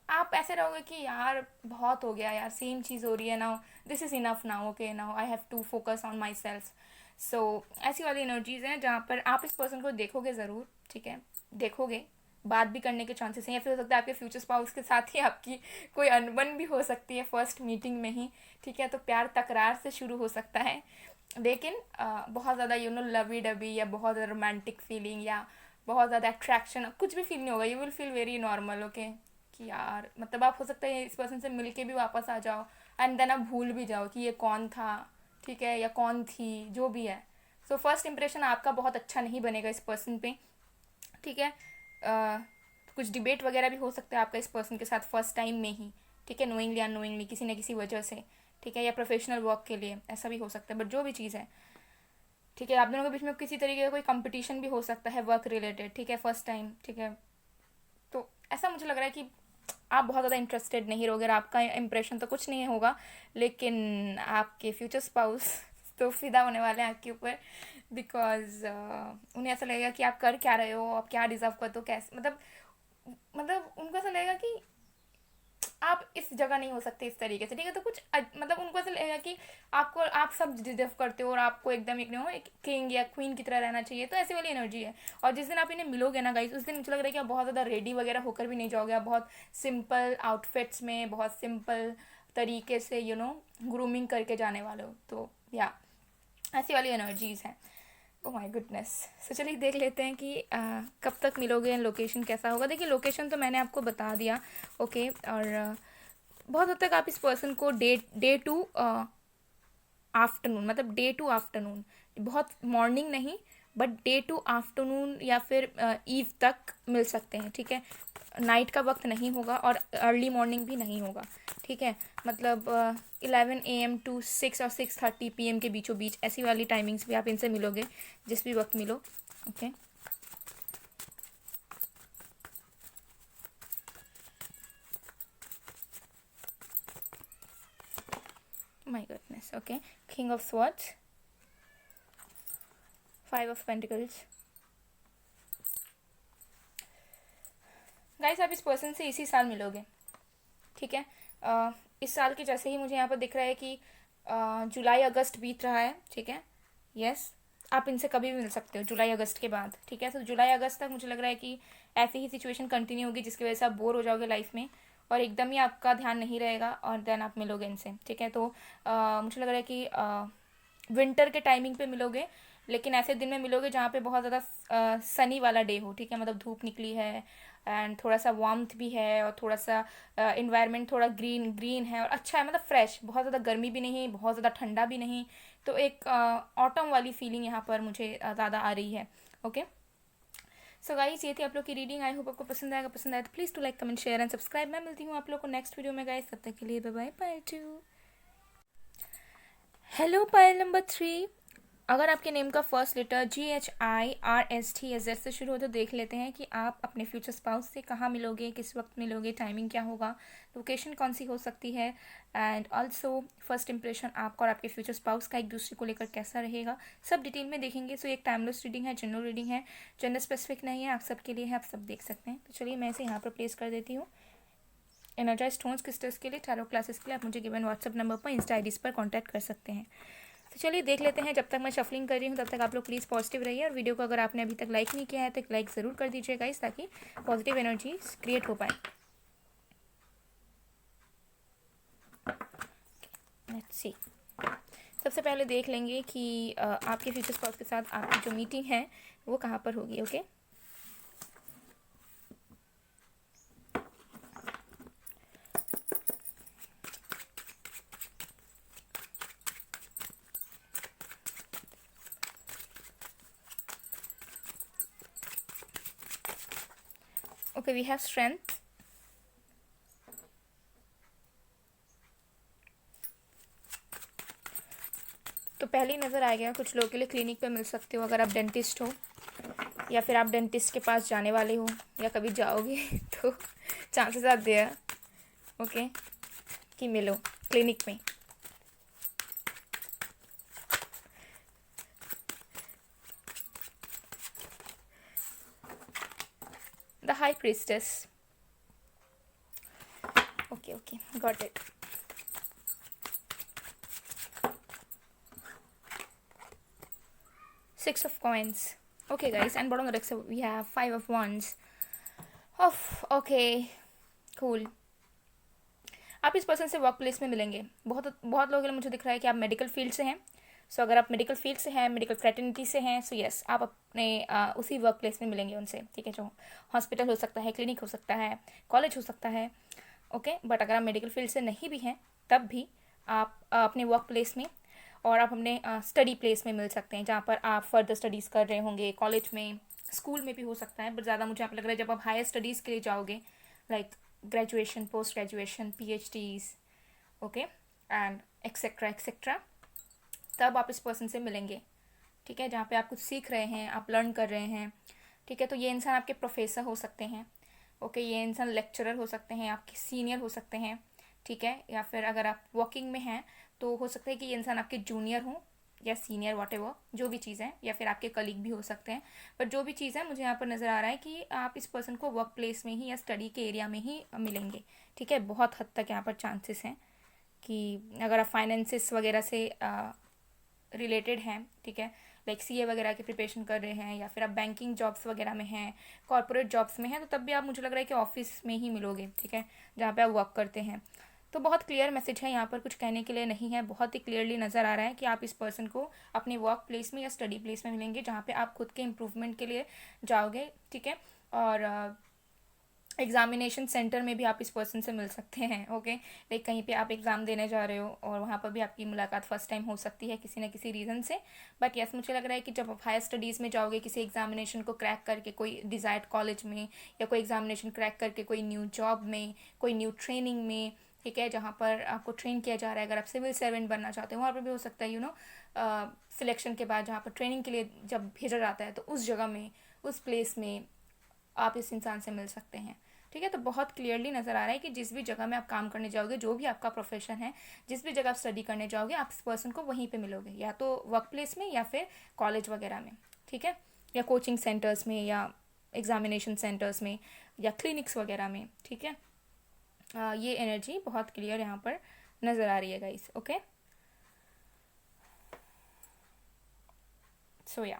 आप ऐसे रहोगे कि यार बहुत हो गया यार, सेम चीज़ हो रही है, now this is enough, now okay, now I have to focus on myself. So ऐसी वाली एनर्जीज हैं जहाँ पर आप इस पर्सन को देखोगे ज़रूर, ठीक है, देखोगे, बात भी करने के चांसेस हैं, या फिर हो सकता है आपके फ्यूचर स्पाउस के साथ ही आपकी कोई अनबन भी हो सकती है फर्स्ट मीटिंग में ही, ठीक है। तो प्यार तकरार से शुरू हो सकता है, लेकिन बहुत ज़्यादा लवी डबी या बहुत ज़्यादा रोमांटिक फीलिंग या बहुत ज़्यादा अट्रैक्शन कुछ भी फील नहीं होगा, you will feel very normal, okay, कि यार मतलब आप हो सकता है इस पर्सन से मिलके भी वापस आ जाओ एंड देन आप भूल भी जाओ कि ये कौन था, ठीक है, या कौन थी, जो भी है। सो फर्स्ट इंप्रेशन आपका बहुत अच्छा नहीं बनेगा इस पर्सन पे, ठीक है। कुछ डिबेट वगैरह भी हो सकता है आपका इस पर्सन के साथ फर्स्ट टाइम में ही, ठीक है, नोइंगली अनोइंगली किसी न किसी वजह से, ठीक है, या प्रोफेशनल वर्क के लिए ऐसा भी हो सकता है, बट जो भी चीज़ है, ठीक है, आप दोनों के बीच में किसी तरीके का कोई कंपटीशन भी हो सकता है वर्क रिलेटेड, ठीक है, फर्स्ट टाइम, ठीक है। तो ऐसा मुझे लग रहा है कि आप बहुत ज़्यादा इंटरेस्टेड नहीं रहोगे, आपका इंप्रेशन तो कुछ नहीं होगा, लेकिन आपके फ्यूचर स्पाउस तो फिदा होने वाले हैं आपके ऊपर, बिकॉज उन्हें ऐसा लगेगा कि आप कर क्या रहे हो, आप क्या डिज़र्व करते हो, कैसे, मतलब उनको ऐसा लगेगा कि आप इस जगह नहीं हो सकते इस तरीके से, ठीक है। तो कुछ मतलब उनको ऐसा लगेगा कि आपको, आप सब डिजर्व करते हो और आपको एकदम एक किंग या क्वीन की तरह रहना चाहिए, तो ऐसी वाली एनर्जी है। और जिस दिन आप इन्हें मिलोगे ना गाइस, उस दिन मुझे लग रहा है कि आप बहुत ज़्यादा रेडी वगैरह होकर भी नहीं जाओगे, आप बहुत सिंपल आउटफिट्स में, बहुत सिंपल तरीके से ग्रूमिंग करके जाने वाले हो। तो या ऐसी वाली एनर्जीज हैं। Oh my goodness. सो चलिए देख लेते हैं कि कब तक मिलोगे, लोकेशन कैसा होगा। देखिए लोकेशन तो मैंने आपको बता दिया, ओके। और बहुत हद तक आप इस पर्सन को डे टू आफ्टरनून, मतलब डे टू आफ्टरनून, बहुत मॉर्निंग नहीं बट डे टू आफ्टरनून या फिर ईव तक मिल सकते हैं, ठीक है। नाइट का वक्त नहीं होगा और अर्ली मॉर्निंग भी नहीं होगा, ठीक है। मतलब 11 AM टू 6 और 6:30 PM के बीचों बीच ऐसी वाली टाइमिंग्स भी आप इनसे मिलोगे, जिस भी वक्त मिलो, okay. My goodness, okay. King of swords, 5 of pentacles. Guys आप इस पर्सन से इसी साल मिलोगे, ठीक है। इस साल के जैसे ही मुझे यहाँ पर दिख रहा है कि जुलाई अगस्त बीत रहा है, ठीक है। यस, आप इनसे कभी भी मिल सकते हो जुलाई अगस्त के बाद, ठीक है। तो जुलाई अगस्त तक मुझे लग रहा है कि ऐसी ही सिचुएशन कंटिन्यू होगी, जिसकी वजह से आप बोर हो जाओगे लाइफ में और एकदम ही आपका ध्यान नहीं रहेगा, और देन आप मिलोगे इनसे, ठीक है। तो मुझे लग रहा है कि विंटर के टाइमिंग पे मिलोगे, लेकिन ऐसे दिन में मिलोगे जहाँ पे बहुत ज़्यादा सनी वाला डे हो, ठीक है। मतलब धूप निकली है एंड थोड़ा सा वार्मथ भी है और थोड़ा सा इन्वायरमेंट थोड़ा ग्रीन ग्रीन है और अच्छा है, मतलब फ्रेश, बहुत ज़्यादा गर्मी भी नहीं, बहुत ज़्यादा ठंडा भी नहीं। तो एक ऑटम वाली फीलिंग यहाँ पर मुझे ज़्यादा आ रही है, ओके। सो गाइस ये थी आप लोग की रीडिंग। आई होप आपको पसंद आएगा। पसंद आए तो please to like comment share and subscribe. मैं मिलती हूँ आप लोग को नेक्स्ट वीडियो में गाइस, तब तक के लिए bye bye, bye to. Hello pile number 3। अगर आपके नेम का फर्स्ट लेटर GHIRSTZ से शुरू हो तो देख लेते हैं कि आप अपने फ्यूचर स्पाउस से कहाँ मिलोगे, किस वक्त मिलोगे, टाइमिंग क्या होगा, लोकेशन कौन सी हो सकती है, एंड ऑल्सो फर्स्ट इंप्रेशन आपका और आपके फ्यूचर स्पाउस का एक दूसरे को लेकर कैसा रहेगा, सब डिटेल में देखेंगे। सो एक टाइमलेस रीडिंग है, जनरल रीडिंग है, जेंडर स्पेसिफिक नहीं है, आप सबके लिए है, आप सब देख सकते हैं। तो चलिए मैं इसे यहाँ पर प्लेस कर देती हूँ। एनर्जाइज स्टोन्स क्रिस्टल्स के लिए, टैरो क्लासेस के लिए आप मुझे गिवन व्हाट्सअप नंबर पर, इंस्टा आईडीज पर कॉन्टैक्ट कर सकते हैं। तो चलिए देख लेते हैं। जब तक मैं शफलिंग कर रही हूँ तब तक आप लोग प्लीज़ पॉजिटिव रहिए, और वीडियो को अगर आपने अभी तक लाइक नहीं किया है तो एक लाइक ज़रूर कर दीजिएगा इस, ताकि पॉजिटिव एनर्जी क्रिएट हो पाए। Let's see. सबसे पहले देख लेंगे कि आपके फ्यूचर स्पाउस के साथ आपकी जो मीटिंग है वो कहाँ पर होगी, okay. Okay, we have strength, तो पहली नज़र आ गया कुछ लोगों के लिए क्लिनिक पे मिल सकते हो अगर आप डेंटिस्ट हो, या फिर आप डेंटिस्ट के पास जाने वाले हो या कभी जाओगे तो चांसेस आर देयर, ओके, कि मिलो क्लिनिक में। The high priestess, okay okay, got it. Six of coins. Okay guys, and bottom of the deck so we have 5 of wands. Okay, cool. आप इस पर्सन से वर्क प्लेस में मिलेंगे। बहुत बहुत लोगों के लिए मुझे दिख रहा है कि आप मेडिकल फील्ड से हैं। सो अगर आप मेडिकल फील्ड से हैं, मेडिकल फ्रेटर्निटी से हैं, सो यस आप अपने उसी वर्क प्लेस में मिलेंगे उनसे, ठीक है। जो हॉस्पिटल हो सकता है, क्लिनिक हो सकता है, कॉलेज हो सकता है, ओके। बट अगर आप मेडिकल फील्ड से नहीं भी हैं तब भी आप अपने वर्क प्लेस में और आप अपने स्टडी प्लेस में मिल सकते हैं, जहाँ पर आप फर्दर स्टडीज़ कर रहे होंगे, कॉलेज में, स्कूल में भी हो सकता है। बट ज़्यादा मुझे आप लग रहा है जब आप हायर स्टडीज़ के लिए जाओगे, like graduation, post graduation, PhDs, okay, and etcetera etcetera, तब आप इस पर्सन से मिलेंगे, ठीक है। जहाँ पे आप कुछ सीख रहे हैं, आप लर्न कर रहे हैं, ठीक है। तो ये इंसान आपके प्रोफेसर हो सकते हैं, ओके। ये इंसान लेक्चरर हो सकते हैं, आपके सीनियर हो सकते हैं, ठीक है। या फिर अगर आप वर्किंग में हैं तो हो सकता है कि ये इंसान आपके जूनियर हो या सीनियर, वॉट एवर जो भी चीज़ है, या फिर आपके कलीग भी हो सकते हैं। बट जो भी चीज़ है, मुझे यहाँ पर नज़र आ रहा है कि आप इस पर्सन को वर्क प्लेस में ही या स्टडी के एरिया में ही मिलेंगे, ठीक है। बहुत हद तक यहाँ पर चांसेस हैं, कि अगर आप फाइनेंसिस वगैरह से रिलेटेड हैं, ठीक है, लाइक सीए वगैरह की प्रिपरेशन कर रहे हैं, या फिर आप बैंकिंग जॉब्स वगैरह में हैं, कॉर्पोरेट जॉब्स में हैं, तो तब भी आप, मुझे लग रहा है कि ऑफिस में ही मिलोगे, ठीक है, जहाँ पे आप वर्क करते हैं। तो बहुत क्लियर मैसेज है, यहाँ पर कुछ कहने के लिए नहीं है, बहुत ही क्लियरली नज़र आ रहा है कि आप इस पर्सन को अपने वर्क प्लेस में या स्टडी प्लेस में मिलेंगे, जहाँ पे आप खुद के इम्प्रूवमेंट के लिए जाओगे, ठीक है। और एग्जामिनेशन सेंटर में भी आप इस पर्सन से मिल सकते हैं, ओके, लाइक कहीं पे आप एग्ज़ाम देने जा रहे हो और वहाँ पर भी आपकी मुलाकात फर्स्ट टाइम हो सकती है किसी न किसी रीज़न से। बट यस, मुझे लग रहा है कि जब आप हायर स्टडीज़ में जाओगे, किसी एग्जामिनेशन को क्रैक करके कोई डिज़ायर्ड कॉलेज में, या कोई एग्जामिनेशन क्रैक करके कोई न्यू जॉब में, कोई न्यू ट्रेनिंग में, ठीक है, जहाँ पर आपको ट्रेन किया जा रहा है, अगर आप सिविल सर्वेंट बनना चाहते हो वहाँ पर भी हो सकता है, सिलेक्शन के बाद जहाँ पर ट्रेनिंग के लिए जब भेजा जाता है, तो उस जगह में, उस प्लेस में आप इस इंसान से मिल सकते हैं, ठीक है। तो बहुत क्लियरली नज़र आ रहा है कि जिस भी जगह में आप काम करने जाओगे, जो भी आपका प्रोफेशन है, जिस भी जगह आप स्टडी करने जाओगे, आप इस पर्सन को वहीं पे मिलोगे, या तो वर्क प्लेस में या फिर कॉलेज वगैरह में, ठीक है, या कोचिंग सेंटर्स में, या एग्जामिनेशन सेंटर्स में, या क्लिनिक्स वगैरह में, ठीक है। ये एनर्जी बहुत क्लियर यहाँ पर नज़र आ रही है गाइस, ओके। सो या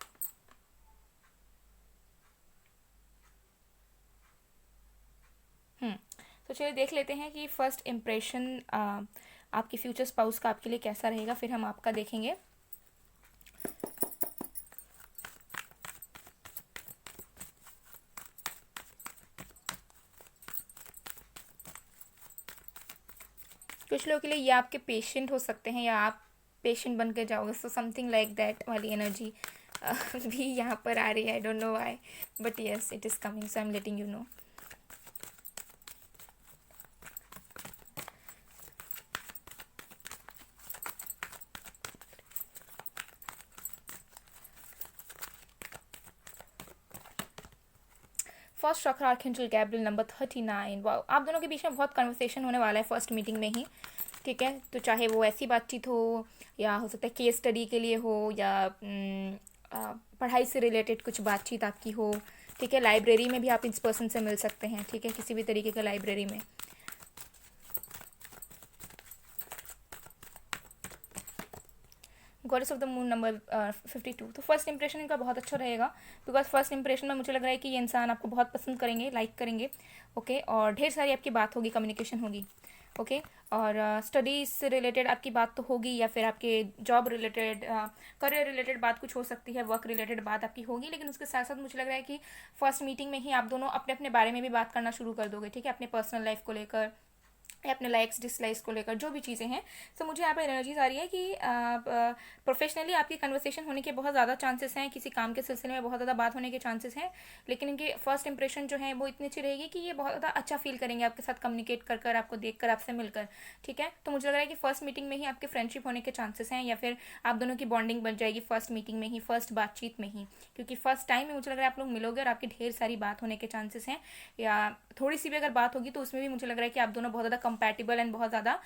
तो चलिए देख लेते हैं कि फर्स्ट इम्प्रेशन आपके फ्यूचर स्पाउस का आपके लिए कैसा रहेगा, फिर हम आपका देखेंगे। कुछ लोगों के लिए ये आपके पेशेंट हो सकते हैं, या आप पेशेंट बन के जाओगे, सो समथिंग लाइक दैट वाली एनर्जी भी यहाँ पर आ रही है। I don't know why, but yes, it is coming, so I am letting you know. First चक्र आर्कएंजल गैब्रियल नंबर 39। वाह, आप दोनों के बीच में बहुत कन्वर्सेशन होने वाला है फर्स्ट मीटिंग में ही, ठीक है। तो चाहे वो ऐसी बातचीत हो, या हो सकता है केस स्टडी के लिए हो, या पढ़ाई से रिलेटेड कुछ बातचीत आपकी हो, ठीक है। लाइब्रेरी में भी आप इस पर्सन से मिल सकते हैं, ठीक है, किसी भी तरीके का लाइब्रेरी में। Goddess of the moon number 52। तो फर्स्ट इंप्रेशन इनका बहुत अच्छा रहेगा, बिकॉज फर्स्ट इंप्रेशन में मुझे लग रहा है कि ये इंसान आपको बहुत पसंद करेंगे, लाइक करेंगे, ओके, और ढेर सारी आपकी बात होगी, कम्युनिकेशन होगी, ओके। और स्टडीज़ से रिलेटेड आपकी बात तो होगी, या फिर आपके जॉब रिलेटेड, करियर रिलेटेड बात कुछ हो सकती है, वर्क रिलेटेड बात आपकी होगी, लेकिन उसके साथ साथ मुझे लग रहा है कि फर्स्ट मीटिंग में ही आप दोनों अपने अपने बारे में भी बात करना शुरू कर दोगे, ठीक है, अपने पर्सनल लाइफ को लेकर, या अपने लाइक्स डिसलाइक्स को लेकर, जो भी चीज़ें हैं। तो मुझे यहाँ पर एनर्जीज आ रही है कि प्रोफेशनली आपकी कन्वर्सेशन होने के बहुत ज़्यादा चांसेस हैं, किसी काम के सिलसिले में बहुत ज़्यादा बात होने के चांसेस हैं, लेकिन इनकी फर्स्ट इंप्रेशन जो है वो इतनी अच्छी रहेगी कि ये बहुत ज़्यादा अच्छा फील करेंगे आपके साथ कम्युनिकेट कर कर, आपको देख कर, आपसे मिलकर, ठीक है। तो मुझे लग रहा है कि फर्स्ट मीटिंग में ही आपके फ्रेंडशिप होने के चांसेस हैं, या फिर आप दोनों की बॉन्डिंग बन जाएगी फर्स्ट मीटिंग में ही, फर्स्ट बातचीत में ही, क्योंकि फर्स्ट टाइम में मुझे लग रहा है आप लोग मिलोगे और आपकी ढेर सारी बात होने के चांसेस हैं, या थोड़ी सी भी अगर बात होगी तो उसमें भी मुझे लग रहा है कि आप दोनों बहुत ज़्यादा कंपैटिबल एंड बहुत ज़्यादा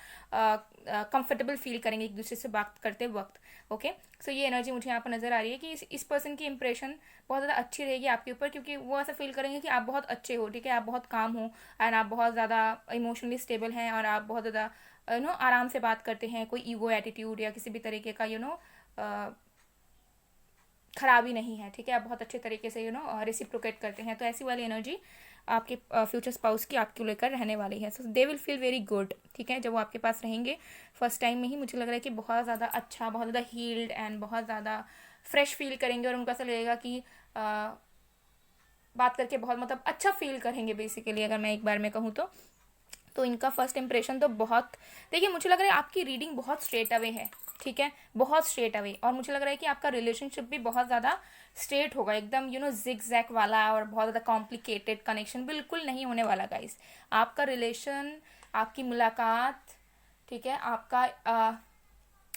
कंफर्टेबल फील करेंगे एक दूसरे से बात करते वक्त, ओके। सो ये एनर्जी मुझे यहाँ पर नज़र आ रही है कि इस पर्सन की इंप्रेशन बहुत ज़्यादा अच्छी रहेगी आपके ऊपर, क्योंकि वो ऐसा फील करेंगे कि आप बहुत अच्छे हो, ठीक है, आप बहुत काम हो, एंड आप बहुत ज़्यादा इमोशनली स्टेबल हैं, और आप बहुत ज़्यादा आराम से बात करते हैं, कोई ईगो एटीट्यूड या किसी भी तरीके का खराबी नहीं है, ठीक है, आप बहुत अच्छे तरीके से रेसिप्रोकेट करते हैं। तो ऐसी वाली एनर्जी आपके फ्यूचर स्पाउस की आपको लेकर रहने वाली है। So they will feel very good, ठीक है, जब वो आपके पास रहेंगे फर्स्ट टाइम में ही, मुझे लग रहा है कि बहुत ज़्यादा अच्छा, बहुत ज़्यादा हील्ड एंड बहुत ज़्यादा फ्रेश फील करेंगे, और उनको ऐसा लगेगा कि बात करके बहुत मतलब अच्छा फील करेंगे बेसिकली, अगर मैं एक बार में कहूँ तो इनका फर्स्ट इंप्रेशन तो बहुत, देखिए मुझे लग रहा है आपकी रीडिंग बहुत स्ट्रेट अवे है, ठीक है, बहुत स्ट्रेट अवे, और मुझे लग रहा है कि आपका रिलेशनशिप भी बहुत ज़्यादा स्ट्रेट होगा, एकदम जिग जैक वाला, और बहुत ज़्यादा कॉम्प्लिकेटेड कनेक्शन बिल्कुल नहीं होने वाला गाइस। आपका रिलेशन, आपकी मुलाकात, ठीक है, आपका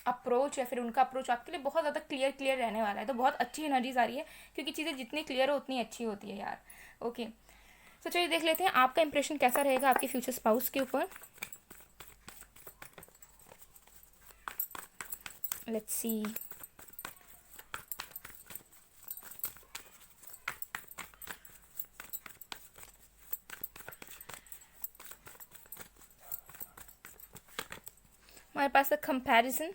अप्रोच या फिर उनका अप्रोच आपके लिए बहुत ज़्यादा क्लियर रहने वाला है। तो बहुत अच्छी एनर्जीज आ रही है, क्योंकि चीज़ें जितनी क्लियर हो उतनी अच्छी होती है यार, ओके। तो चलिए देख लेते हैं आपका इंप्रेशन कैसा रहेगा आपके फ्यूचर स्पाउस के ऊपर। Let's see. हमारे पास है कंपैरिजन,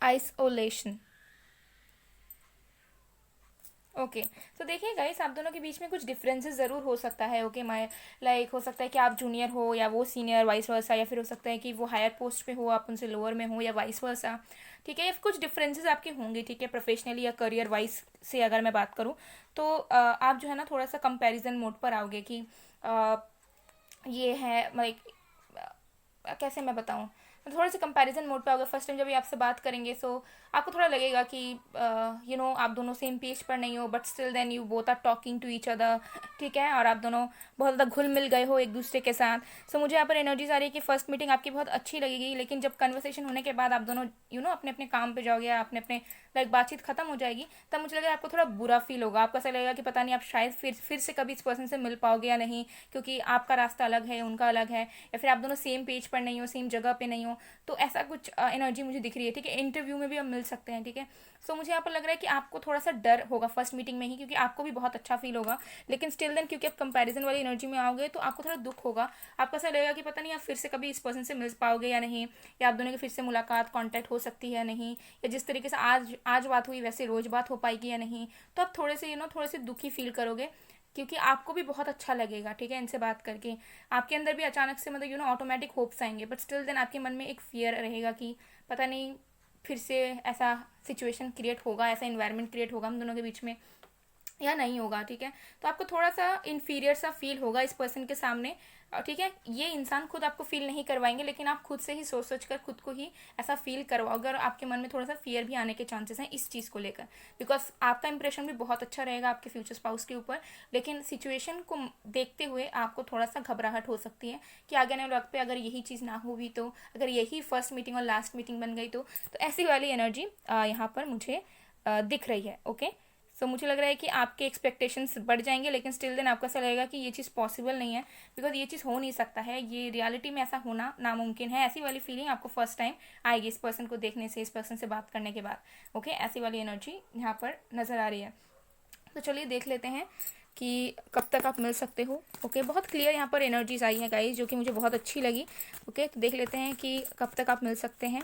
आइसोलेशन। ओके, तो देखिए गाइस, आप दोनों के बीच में कुछ डिफरेंसेस ज़रूर हो सकता है। ओके, माय लाइक हो सकता है कि आप जूनियर हो या वो सीनियर, वाइस वर्सा, या फिर हो सकता है कि वो हायर पोस्ट पे हो, आप उनसे लोअर में हो, या वाइस वर्सा। ठीक है, कुछ डिफरेंसेस आपके होंगे। ठीक है, प्रोफेशनली या करियर वाइज से अगर मैं बात करूँ तो आप जो है ना थोड़ा सा कंपैरिजन मोड पर आओगे कि ये है लाइक, कैसे मैं बताऊँ, थोड़ा सा कंपैरिजन मोड पे आओगे। फर्स्ट टाइम जब ये आपसे बात करेंगे सो आपको थोड़ा लगेगा कि आप दोनों सेम पेज पर नहीं हो, but still then you both are talking to each other. ठीक है, और आप दोनों बहुत ज़्यादा घुल मिल गए हो एक दूसरे के साथ। सो मुझे यहाँ पर एनर्जीज आ रही है कि फर्स्ट मीटिंग आपकी बहुत अच्छी लगेगी, लेकिन जब कन्वर्सेशन होने के बाद आप दोनों अपने अपने काम पे जाओगे, अपने अपने लाइक बातचीत खत्म हो जाएगी, तब मुझे लगेगा आपको थोड़ा बुरा फील होगा। आपको ऐसा लगेगा कि पता नहीं आप शायद फिर से कभी इस पर्सन से मिल पाओगे या नहीं, क्योंकि आपका रास्ता अलग है, उनका अलग है, या फिर आप दोनों सेम पेज पर नहीं हो, सेम जगह पे नहीं हो। तो ऐसा कुछ एनर्जी मुझे दिख रही है। ठीक है, इंटरव्यू में भी हम मिल सकते हैं। ठीक है, सो मुझे यहाँ पर लग रहा है कि आपको थोड़ा सा डर होगा फर्स्ट मीटिंग में ही, क्योंकि आपको भी बहुत अच्छा फील होगा, लेकिन स्टिल देन क्योंकि आप कंपैरिजन वाली एनर्जी में आओगे तो आपको थोड़ा दुख होगा। आपको ऐसा लगेगा कि पता नहीं आप फिर से कभी इस पर्सन से मिल पाओगे या नहीं, या आप दोनों की फिर से मुलाकात कांटेक्ट हो सकती है या नहीं, या जिस तरीके से आज आज बात हुई वैसे रोज बात हो पाएगी या नहीं। तो आप थोड़े से थोड़े से दुखी फील करोगे, क्योंकि आपको भी बहुत अच्छा लगेगा। ठीक है, इनसे बात करके आपके अंदर भी अचानक से मतलब ऑटोमेटिक होप्स आएंगे, बट स्टिल देन आपके मन में एक फियर रहेगा कि पता नहीं फिर से ऐसा सिचुएशन क्रिएट होगा, ऐसा इन्वायरमेंट क्रिएट होगा हम दोनों के बीच में या नहीं होगा। ठीक है, तो आपको थोड़ा सा इन्फीरियर सा फील होगा इस पर्सन के सामने। ठीक है, ये इंसान खुद आपको फील नहीं करवाएंगे, लेकिन आप खुद से ही सोच सोच कर खुद को ही ऐसा फील करवाओगे, और आपके मन में थोड़ा सा फियर भी आने के चांसेस हैं इस चीज़ को लेकर, बिकॉज आपका इंप्रेशन भी बहुत अच्छा रहेगा आपके फ्यूचर स्पाउस के ऊपर, लेकिन सिचुएशन को देखते हुए आपको थोड़ा सा घबराहट हो सकती है कि आगे आने वक्त पे अगर यही चीज़ ना हुई तो, अगर यही फर्स्ट मीटिंग और लास्ट मीटिंग बन गई तो ऐसी वाली एनर्जी यहाँ पर मुझे दिख रही है। ओके, सो मुझे लग रहा है कि आपके एक्सपेक्टेशंस बढ़ जाएंगे, लेकिन स्टिल देन आपको ऐसा लगेगा कि ये चीज़ पॉसिबल नहीं है, बिकॉज ये चीज़ हो नहीं सकता है, ये रियलिटी में ऐसा होना नामुमकिन है। ऐसी वाली फीलिंग आपको फर्स्ट टाइम आएगी इस पर्सन को देखने से, इस पर्सन से बात करने के बाद। ओके, ऐसी वाली एनर्जी यहाँ पर नज़र आ रही है। तो चलिए देख लेते हैं कि कब तक आप मिल सकते हो। ओके, बहुत क्लियर यहाँ पर एनर्जीज आई हैं गाइस, जो कि मुझे बहुत अच्छी लगी। ओके, तो देख लेते हैं कि कब तक आप मिल सकते हैं।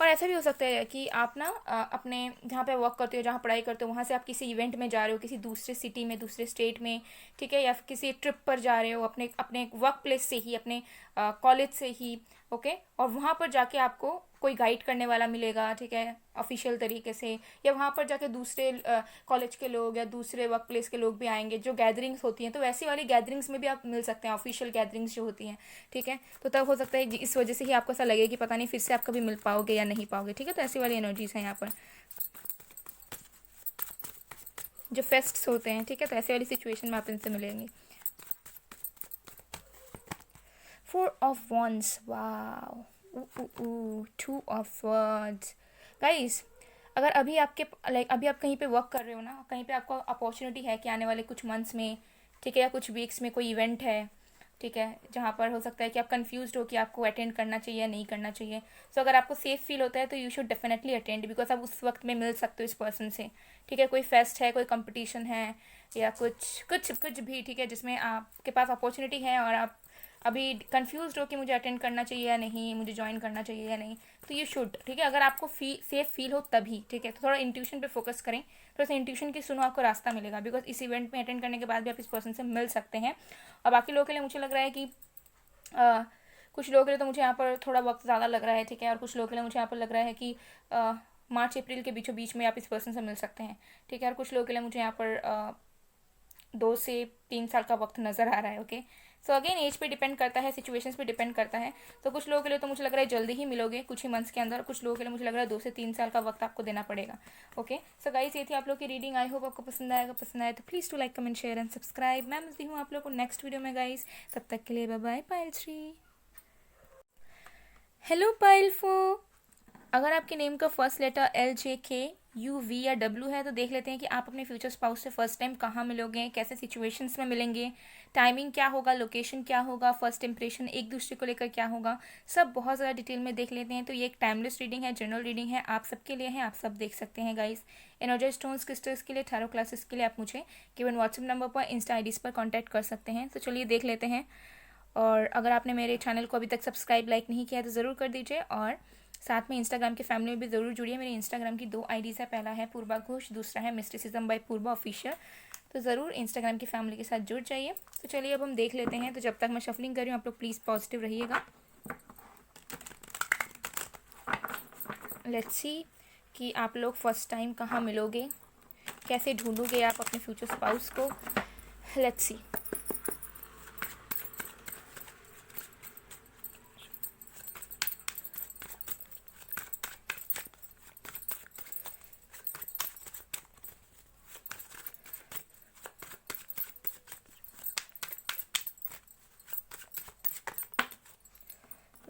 और ऐसा भी हो सकता है कि आप ना अपने जहाँ पे वर्क करते हो, जहाँ पढ़ाई करते हो, वहाँ से आप किसी इवेंट में जा रहे हो, किसी दूसरे सिटी में, दूसरे स्टेट में। ठीक है, या फिर किसी ट्रिप पर जा रहे हो अपने अपने वर्क प्लेस से ही, अपने कॉलेज से ही। ओके, और वहाँ पर जाके आपको कोई गाइड करने वाला मिलेगा। ठीक है, ऑफिशियल तरीके से, या वहाँ पर जाके दूसरे कॉलेज के लोग या दूसरे वर्क प्लेस के लोग भी आएंगे, जो गैदरिंग्स होती हैं, तो वैसी वाली गैदरिंग्स में भी आप मिल सकते हैं, ऑफिशियल गैदरिंग्स जो होती हैं। ठीक है, तो तब हो सकता है इस वजह से ही आपको ऐसा लगे कि पता नहीं फिर से आप कभी मिल पाओगे या नहीं पाओगे। ठीक है, तो ऐसी वाली एनर्जीज हैं यहाँ पर, जो फेस्ट्स होते हैं। ठीक है, तो ऐसे वाली सिचुएशन में आप इनसे मिलेंगे। 4 of Wands, wow, two of words. Guys, अगर अभी आपके लाइक अभी आप कहीं पे वर्क कर रहे हो ना, कहीं पे आपको अपॉर्चुनिटी है कि आने वाले कुछ मंथ्स में, ठीक है, या कुछ वीक्स में कोई इवेंट है, ठीक है, जहाँ पर हो सकता है कि आप कंफ्यूज हो कि आपको अटेंड करना चाहिए या नहीं करना चाहिए। सो अगर आपको सेफ फील होता है तो you should definitely attend, because आप उस वक्त में मिल सकते हो इस पर्सन से। ठीक है, कोई फेस्ट है, कोई कंपटीशन है, या कुछ कुछ कुछ भी, ठीक है, जिसमें आपके पास अपॉर्चुनिटी है और आप अभी कंफ्यूज हो कि मुझे अटेंड करना चाहिए या नहीं, मुझे ज्वाइन करना चाहिए या नहीं, तो यू शुड। ठीक है, अगर आपको सेफ फील हो तभी। ठीक है, तो थोड़ा इंट्यूशन पे फोकस करें, थोड़ा सा इंट्यूशन की सुनो, आपको रास्ता मिलेगा, बिकॉज इस इवेंट में अटेंड करने के बाद भी आप इस पर्सन से मिल सकते हैं। और बाकी लोगों के लिए मुझे लग रहा है कि कुछ लोगों के लिए तो मुझे यहाँ पर थोड़ा वक्त ज़्यादा लग रहा है। ठीक है, और कुछ लोगों के लिए मुझे यहाँ पर लग रहा है कि मार्च अप्रैल के बीचों बीच में आप इस पर्सन से मिल सकते हैं। ठीक है, और कुछ लोगों के लिए मुझे यहाँ पर 2 से 3 साल का वक्त नज़र आ रहा है। ओके, सो अगेन एज पे डिपेंड करता है, सिचुएशंस पे डिपेंड करता है। तो कुछ लोगों के लिए तो मुझे लग रहा है जल्दी ही मिलोगे, कुछ ही मंथ्स के अंदर। कुछ लोगों के लिए मुझे लग रहा है 2 से 3 साल का वक्त आपको देना पड़ेगा। ओके, सो गाइस, ये थी आप लोग की रीडिंग। आई होप आपको पसंद आएगा। पसंद आए तो please to like, comment, share and subscribe. मैं मिलती हूँ आप लोग को नेक्स्ट वीडियो में गाइस, तब तक के लिए बाय बाय। पायल श्री। हेलो पायल फो। अगर आपके नेम का फर्स्ट लेटर एल, जे, के, यू, वी या डब्ल्यू है तो देख लेते हैं कि आप अपने फ्यूचर स्पाउस से फर्स्ट टाइम कहाँ मिलोगे, कैसे सिचुएशंस में मिलेंगे, टाइमिंग क्या होगा, लोकेशन क्या होगा, फर्स्ट इंप्रेशन एक दूसरे को लेकर क्या होगा, सब बहुत ज़्यादा डिटेल में देख लेते हैं। तो ये एक टाइमलेस रीडिंग है, जनरल रीडिंग है, आप सबके लिए है, आप सब देख सकते हैं गाइस। एनर्जी स्टोन्स क्रिस्टल्स के लिए, टैरो क्लासेस के लिए आप मुझे केवल व्हाट्सएप नंबर पर, इंस्टा आईडीज पर कॉन्टैक्ट कर सकते हैं। तो चलिए देख लेते हैं। और अगर आपने मेरे चैनल को अभी तक सब्सक्राइब लाइक नहीं किया है तो ज़रूर कर दीजिए, और साथ में इंस्टाग्राम की फैमिली में भी ज़रूर जुड़िए। मेरे इंस्टाग्राम की 2 आईडीज़ है, पहला है पूर्वा घोष, दूसरा है मिस्टिसिज्म बाय पूर्वा ऑफिशियल। तो ज़रूर इंस्टाग्राम की फैमिली के साथ जुड़ जाइए। तो चलिए अब हम देख लेते हैं। तो जब तक मैं शफलिंग कर रही हूँ आप लोग प्लीज़ पॉजिटिव रहिएगा। लेट्स सी कि आप लोग फर्स्ट टाइम कहाँ मिलोगे, कैसे ढूंढोगे आप अपने फ्यूचर स्पाउस को। Let's see.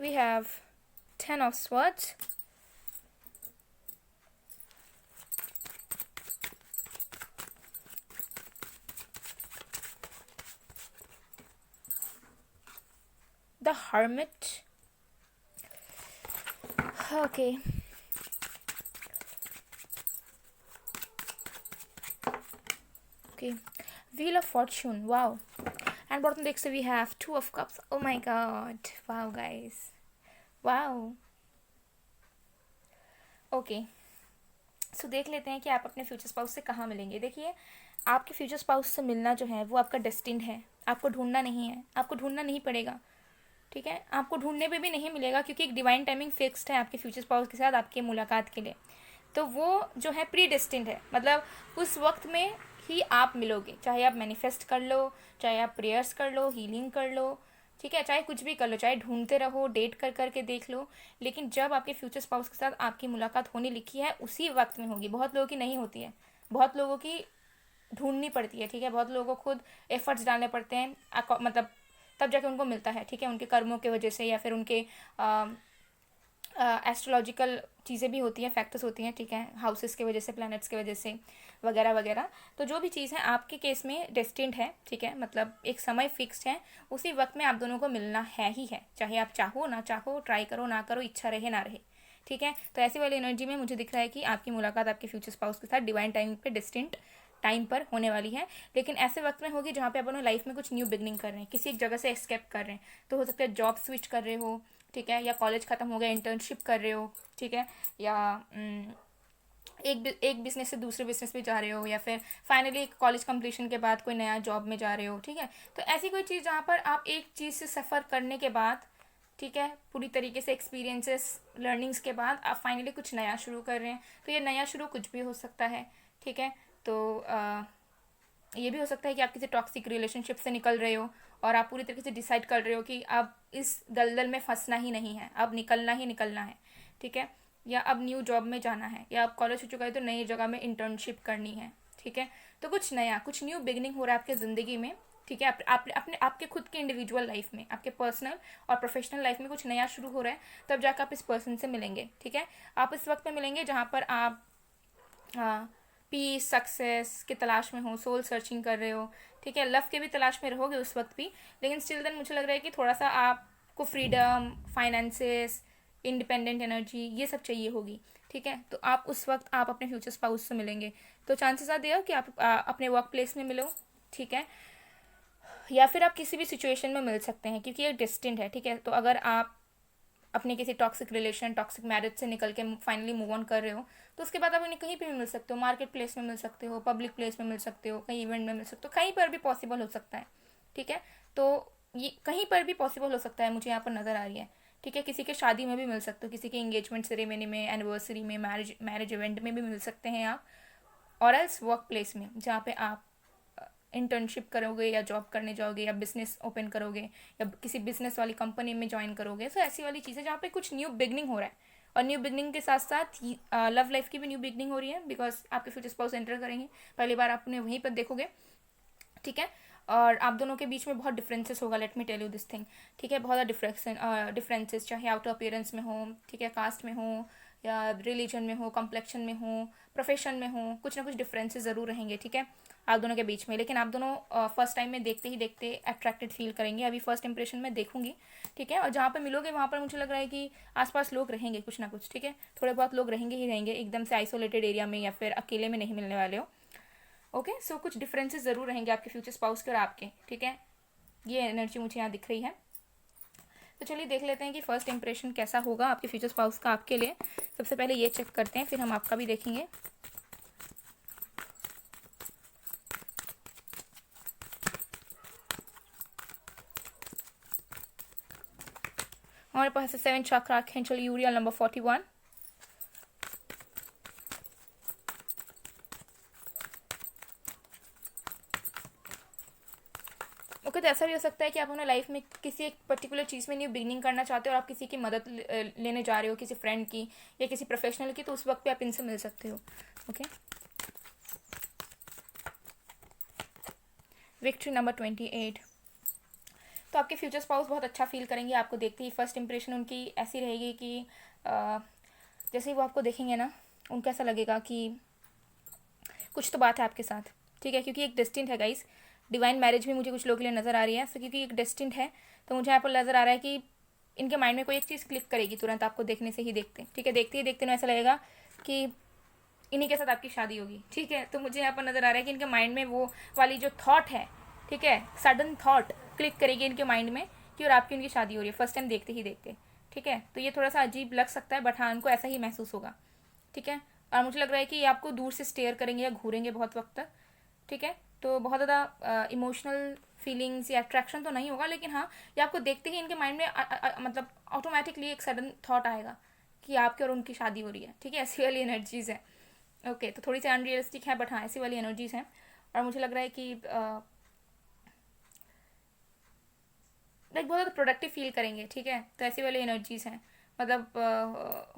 We have 10 of Swords, the Hermit, okay, Wheel of Fortune, wow. And bottom deck we have 2 of Cups. Oh my god, wow guys, wow. Okay, so देख लेते हैं कि आप अपने फ्यूचर स्पाउस से कहाँ मिलेंगे। देखिए, आपके फ्यूचर स्पाउस से मिलना जो है वो आपका डेस्टिन्ड है, आपको ढूंढना नहीं है, आपको ढूंढना नहीं पड़ेगा, ठीक है। आपको ढूंढने पे भी नहीं मिलेगा क्योंकि एक डिवाइन टाइमिंग फिक्स्ड है आपके फ्यूचर स्पाउस के साथ आपकी मुलाकात के लिए। तो वो जो है प्री डेस्टिन्ड है, मतलब उस वक्त में ही आप मिलोगे, चाहे आप मैनिफेस्ट कर लो, चाहे आप प्रेयर्स कर लो, हीलिंग कर लो, ठीक है, चाहे कुछ भी कर लो, चाहे ढूंढते रहो, डेट कर करके देख लो, लेकिन जब आपके फ्यूचर स्पाउस के साथ आपकी मुलाकात होने लिखी है उसी वक्त में होगी। बहुत लोगों की नहीं होती है, बहुत लोगों की ढूंढनी पड़ती है, ठीक है, बहुत लोगों को खुद एफर्ट्स डालने पड़ते हैं, मतलब तब जाके उनको मिलता है, ठीक है, उनके कर्मों की वजह से या फिर उनके एस्ट्रोलॉजिकल चीज़ें भी होती हैं, फैक्टर्स होती हैं, ठीक है, हाउसेस के वजह से, प्लैनेट्स के वजह से वगैरह वगैरह। तो जो भी चीज़ है आपके केस में डेस्टिन्ड है, ठीक है, मतलब एक समय फिक्स्ड है, उसी वक्त में आप दोनों को मिलना है ही है, चाहे आप चाहो ना चाहो, ट्राई करो ना करो, इच्छा रहे ना रहे, ठीक है। तो ऐसी वाली एनर्जी में मुझे दिख रहा है कि आपकी मुलाकात आपके फ्यूचर स्पाउस के साथ डिवाइन टाइम पे, डेस्टिन्ड टाइम पर होने वाली है, लेकिन ऐसे वक्त में होगी जहाँ पे आप अपने लाइफ में कुछ न्यू बिगनिंग कर रहे हैं, किसी एक जगह से एस्केप कर रहे हैं। तो हो सकता है जॉब स्विच कर रहे हो, ठीक है, या कॉलेज ख़त्म हो गया इंटर्नशिप कर रहे हो, ठीक है, या एक बिजनेस से दूसरे बिजनेस में जा रहे हो, या फिर फाइनली कॉलेज कंप्लीशन के बाद कोई नया जॉब में जा रहे हो, ठीक है। तो ऐसी कोई चीज़ जहाँ पर आप एक चीज़ से सफ़र करने के बाद, ठीक है, पूरी तरीके से एक्सपीरियंसेस लर्निंग्स के बाद आप फाइनली कुछ नया शुरू कर रहे हैं। तो ये नया शुरू कुछ भी हो सकता है, ठीक है। तो ये भी हो सकता है कि आप किसी टॉक्सिक रिलेशनशिप से निकल रहे हो और आप पूरी तरीके से डिसाइड कर रहे हो कि अब इस दलदल में फंसना ही नहीं है, अब निकलना ही निकलना है, ठीक है, या अब न्यू जॉब में जाना है, या अब कॉलेज हो चुका है तो नई जगह में इंटर्नशिप करनी है, ठीक है। तो कुछ नया, कुछ न्यू बिगनिंग हो रहा है आपके ज़िंदगी में, ठीक है, अपने आपके खुद के इंडिविजुअल लाइफ में, आपके पर्सनल और प्रोफेशनल लाइफ में कुछ नया शुरू हो रहा है, तब जाकर आप इस पर्सन से मिलेंगे, ठीक है। आप इस वक्त में मिलेंगे जहाँ पर आप पीस, सक्सेस की तलाश में हो, सोल सर्चिंग कर रहे हो, ठीक है, लव के भी तलाश में रहोगे उस वक्त भी, लेकिन स्टिल देन मुझे लग रहा है कि थोड़ा सा आपको फ्रीडम, फाइनेंसेस, इंडिपेंडेंट एनर्जी ये सब चाहिए होगी, ठीक है। तो आप उस वक्त आप अपने फ्यूचर स्पाउस से मिलेंगे। तो चांसेस आर देयर कि आप अपने वर्क प्लेस में मिलो, ठीक है, या फिर आप किसी भी सिचुएशन में मिल सकते हैं क्योंकि ये डेस्टिन्ड है, ठीक है। तो अगर आप अपने किसी टॉक्सिक रिलेशन, टॉक्सिक मैरिज से निकल के फाइनली मूव ऑन कर रहे हो तो उसके बाद आप उन्हें कहीं पे भी मिल सकते हो, मार्केट प्लेस में मिल सकते हो, पब्लिक प्लेस में मिल सकते हो, कहीं इवेंट में मिल सकते हो, कहीं पर भी पॉसिबल हो सकता है, ठीक है। तो ये कहीं पर भी पॉसिबल हो सकता है, मुझे यहाँ पर नज़र आ रही है, ठीक है। किसी के शादी में भी मिल सकते हो, किसी के इंगेजमेंट सेरेमनी में, एनिवर्सरी में, मैरिज इवेंट में भी मिल सकते हैं आप, और एल्स वर्क प्लेस में जहाँ पे आप इंटर्नशिप करोगे या जॉब करने जाओगे या बिजनेस ओपन करोगे या किसी बिजनेस वाली कंपनी में ज्वाइन करोगे। सो ऐसी वाली चीज़ें जहाँ पे कुछ न्यू बिगनिंग हो रहा है, और न्यू बिगनिंग के साथ साथ लव लाइफ की भी न्यू बिगनिंग हो रही है, बिकॉज आपके फ्यूचर स्पाउस एंटर करेंगे, पहली बार आप उन्हें वहीं पर देखोगे, ठीक है। और आप दोनों के बीच में बहुत डिफरेंसेस होगा, let me tell you this thing, ठीक है, बहुत ज़्यादा डिफरेंसेस, चाहे आउटर अपीयरेंस में हो, ठीक है, कास्ट में हो, या रिलीजन में हो, कॉम्प्लेक्शन में हो, प्रोफेशन में हो, कुछ ना कुछ डिफरेंसेस ज़रूर रहेंगे, ठीक है, आप दोनों के बीच में। लेकिन आप दोनों फर्स्ट टाइम में देखते ही देखते अट्रैक्टेड फील करेंगे। अभी फर्स्ट इंप्रेशन में देखूंगी, ठीक है, और जहाँ पर मिलोगे वहाँ पर मुझे लग रहा है कि आसपास लोग रहेंगे कुछ ना कुछ, ठीक है, थोड़े बहुत लोग रहेंगे ही रहेंगे, एकदम से आइसोलेटेड एरिया में या फिर अकेले में नहीं मिलने वाले हो। ओके, सो कुछ डिफरेंसेस ज़रूर रहेंगे आपके फ्यूचर स्पाउस के और आपके, ठीक है, ये एनर्जी मुझे यहाँ दिख रही है। तो चलिए देख लेते हैं कि फर्स्ट इंप्रेशन कैसा होगा आपके फ्यूचर स्पाउस का आपके लिए। सबसे पहले ये चेक करते हैं, फिर हम आपका भी देखेंगे। हमारे पास है 7 चक्र आर्कएंजल यूरियल नंबर 41। ओके, तो ऐसा भी हो सकता है कि आप अपने लाइफ में किसी एक पर्टिकुलर चीज़ में न्यू बिगनिंग करना चाहते हो और आप किसी की मदद लेने जा रहे हो, किसी फ्रेंड की या किसी प्रोफेशनल की, तो उस वक्त पे आप इनसे मिल सकते हो। Okay, victory number 28। तो आपके फ्यूचर स्पाउस बहुत अच्छा फील करेंगे आपको देखते ही। फर्स्ट इंप्रेशन उनकी ऐसी रहेगी कि जैसे ही वो आपको देखेंगे ना, उनको ऐसा लगेगा कि कुछ तो बात है आपके साथ, ठीक है, क्योंकि एक डेस्टिन्ड है गाइस। डिवाइन मैरिज भी मुझे कुछ लोगों के लिए नज़र आ रही है, सो क्योंकि एक डेस्टिन्ड है तो मुझे यहाँ पर नज़र आ रहा है कि इनके माइंड में कोई एक चीज़ क्लिक करेगी तुरंत आपको देखने से ही देखते, ठीक है, देखते ही देखते ना ऐसा लगेगा कि इन्हीं के साथ आपकी शादी होगी, ठीक है। तो मुझे यहाँ पर नज़र आ रहा है कि इनके माइंड में वो वाली जो थॉट है, ठीक है, सडन थॉट क्लिक करेगी इनके माइंड में कि और आपकी उनकी शादी हो रही है फर्स्ट टाइम देखते ही देखते, ठीक है। तो ये थोड़ा सा अजीब लग सकता है, बट हाँ उनको ऐसा ही महसूस होगा, ठीक है। और मुझे लग रहा है कि ये आपको दूर से स्टेयर करेंगे या घूरेंगे बहुत वक्त तक, ठीक है। तो बहुत ज़्यादा इमोशनल फीलिंग्स या अट्रैक्शन तो नहीं होगा, लेकिन हाँ ये आपको देखते ही इनके माइंड में मतलब ऑटोमेटिकली एक सडन थॉट आएगा कि आपकी और उनकी शादी हो रही है, ठीक है, ऐसी वाली एनर्जीज है। ओके, तो थोड़ी सी अनरियलिस्टिक है, बट हाँ ऐसी वाली एनर्जीज हैं। और मुझे लग रहा है कि लाइक बहुत ज़्यादा प्रोडक्टिव फील करेंगे, ठीक है। तो ऐसी वाली एनर्जीज हैं, मतलब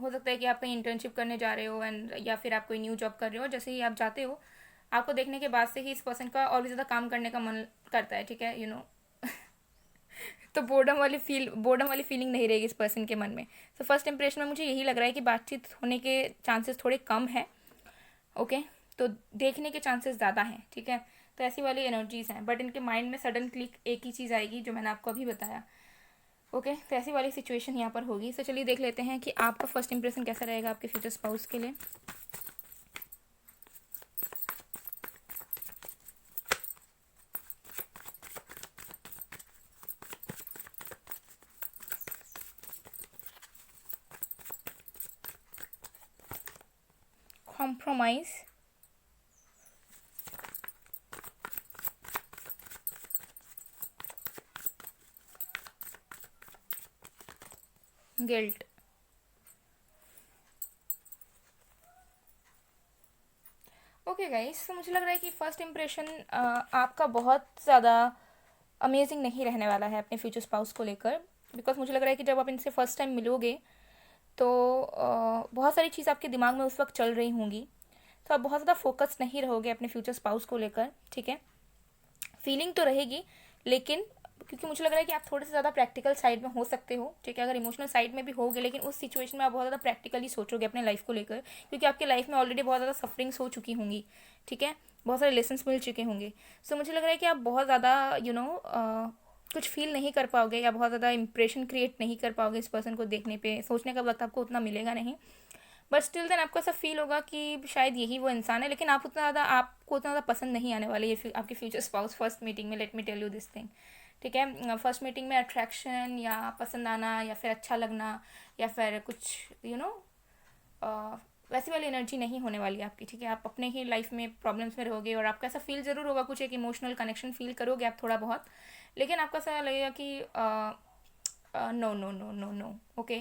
हो सकता है कि आप कहीं इंटर्नशिप करने जा रहे हो एंड या फिर आप कोई न्यू जॉब कर रहे हो, जैसे ही आप जाते हो आपको देखने के बाद से ही इस पर्सन का और भी ज़्यादा काम करने का मन करता है, ठीक है, यू नो। तो बोर्डम वाली फीलिंग नहीं रहेगी इस पर्सन के मन में। तो फर्स्ट इंप्रेशन में मुझे यही लग रहा है कि बातचीत होने के चांसेस थोड़े कम है, ओके, तो देखने के चांसेस ज़्यादा हैं, ठीक है। तो ऐसी वाली एनर्जीज हैं, बट इनके माइंड में सडन क्लिक एक ही चीज़ आएगी जो मैंने आपको अभी बताया, ओके। तो ऐसी वाली सिचुएशन यहाँ पर होगी। तो चलिए देख लेते हैं कि आपका फर्स्ट इंप्रेशन कैसा रहेगा आपके फ्यूचर स्पाउस के लिए। Compromise, guilt. ओके गाइस, तो मुझे लग रहा है कि फर्स्ट इम्प्रेशन आपका बहुत ज़्यादा अमेजिंग नहीं रहने वाला है अपने फ्यूचर स्पाउस को लेकर, बिकॉज मुझे लग रहा है कि जब आप इनसे फर्स्ट टाइम मिलोगे तो बहुत सारी चीज़ आपके दिमाग में उस वक्त चल रही होंगी, तो आप बहुत ज़्यादा फोकस नहीं रहोगे अपने फ्यूचर स्पाउस को लेकर, ठीक है। फीलिंग तो रहेगी, लेकिन क्योंकि मुझे लग रहा है कि आप थोड़े से ज़्यादा प्रैक्टिकल साइड में हो सकते हो, ठीक है, अगर इमोशनल साइड में भी होगे, लेकिन उस सिचुएशन में आप बहुत ज़्यादा प्रैक्टिकली सोचोगे अपने लाइफ को लेकर, क्योंकि आपके लाइफ में ऑलरेडी बहुत ज़्यादा सफरिंग्स हो चुकी होंगी, ठीक है, बहुत सारे लेसन्स मिल चुके होंगे। सो मुझे लग रहा है कि आप बहुत ज़्यादा कुछ फील नहीं कर पाओगे या बहुत ज़्यादा इंप्रेशन क्रिएट नहीं कर पाओगे इस पर्सन को देखने पे, सोचने का वक्त आपको उतना मिलेगा नहीं, बट स्टिल देन आपको ऐसा फील होगा कि शायद यही वो इंसान है, लेकिन आपको उतना ज़्यादा पसंद नहीं आने वाले ये आपके फ्यूचर स्पाउस फर्स्ट मीटिंग में। Let me tell you this thing, ठीक है। फर्स्ट मीटिंग में अट्रैक्शन या पसंद आना या फिर अच्छा लगना या फिर कुछ वैसी वाली एनर्जी नहीं होने वाली आपकी, ठीक है। आप अपने ही लाइफ में प्रॉब्लम्स में रहोगे और आपका ऐसा फील ज़रूर होगा, कुछ एक इमोशनल कनेक्शन फील करोगे आप थोड़ा बहुत, लेकिन आपको ऐसा लगेगा कि no no no no no, okay,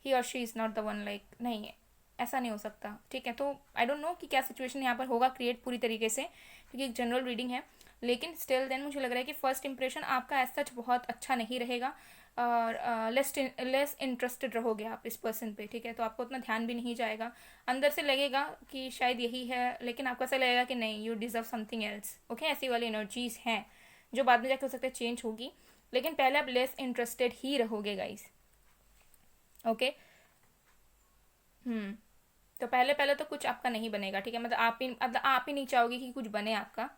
he और she is not the one, like नहीं, ऐसा नहीं हो सकता, ठीक है। तो आई डोंट नो कि क्या सिचुएशन यहाँ पर होगा क्रिएट पूरी तरीके से, क्योंकि एक जनरल रीडिंग है, लेकिन स्टिल देन मुझे लग रहा है कि फर्स्ट इंप्रेशन आपका एज सच बहुत अच्छा नहीं रहेगा और लेस इंटरेस्टेड रहोगे आप इस पर्सन पे, ठीक है। तो आपको उतना ध्यान भी नहीं जाएगा, अंदर से लगेगा कि शायद यही है, लेकिन आपको ऐसा लगेगा कि नहीं, you deserve something else, okay. ऐसी वाली एनर्जीज हैं जो बाद में जाकर हो सकता है चेंज होगी, लेकिन पहले आप लेस इंटरेस्टेड ही रहोगे गाइस, ओके। तो पहले पहले तो कुछ आपका नहीं बनेगा, ठीक है, मतलब आप ही नहीं चाहोगे कि कुछ बने आपका,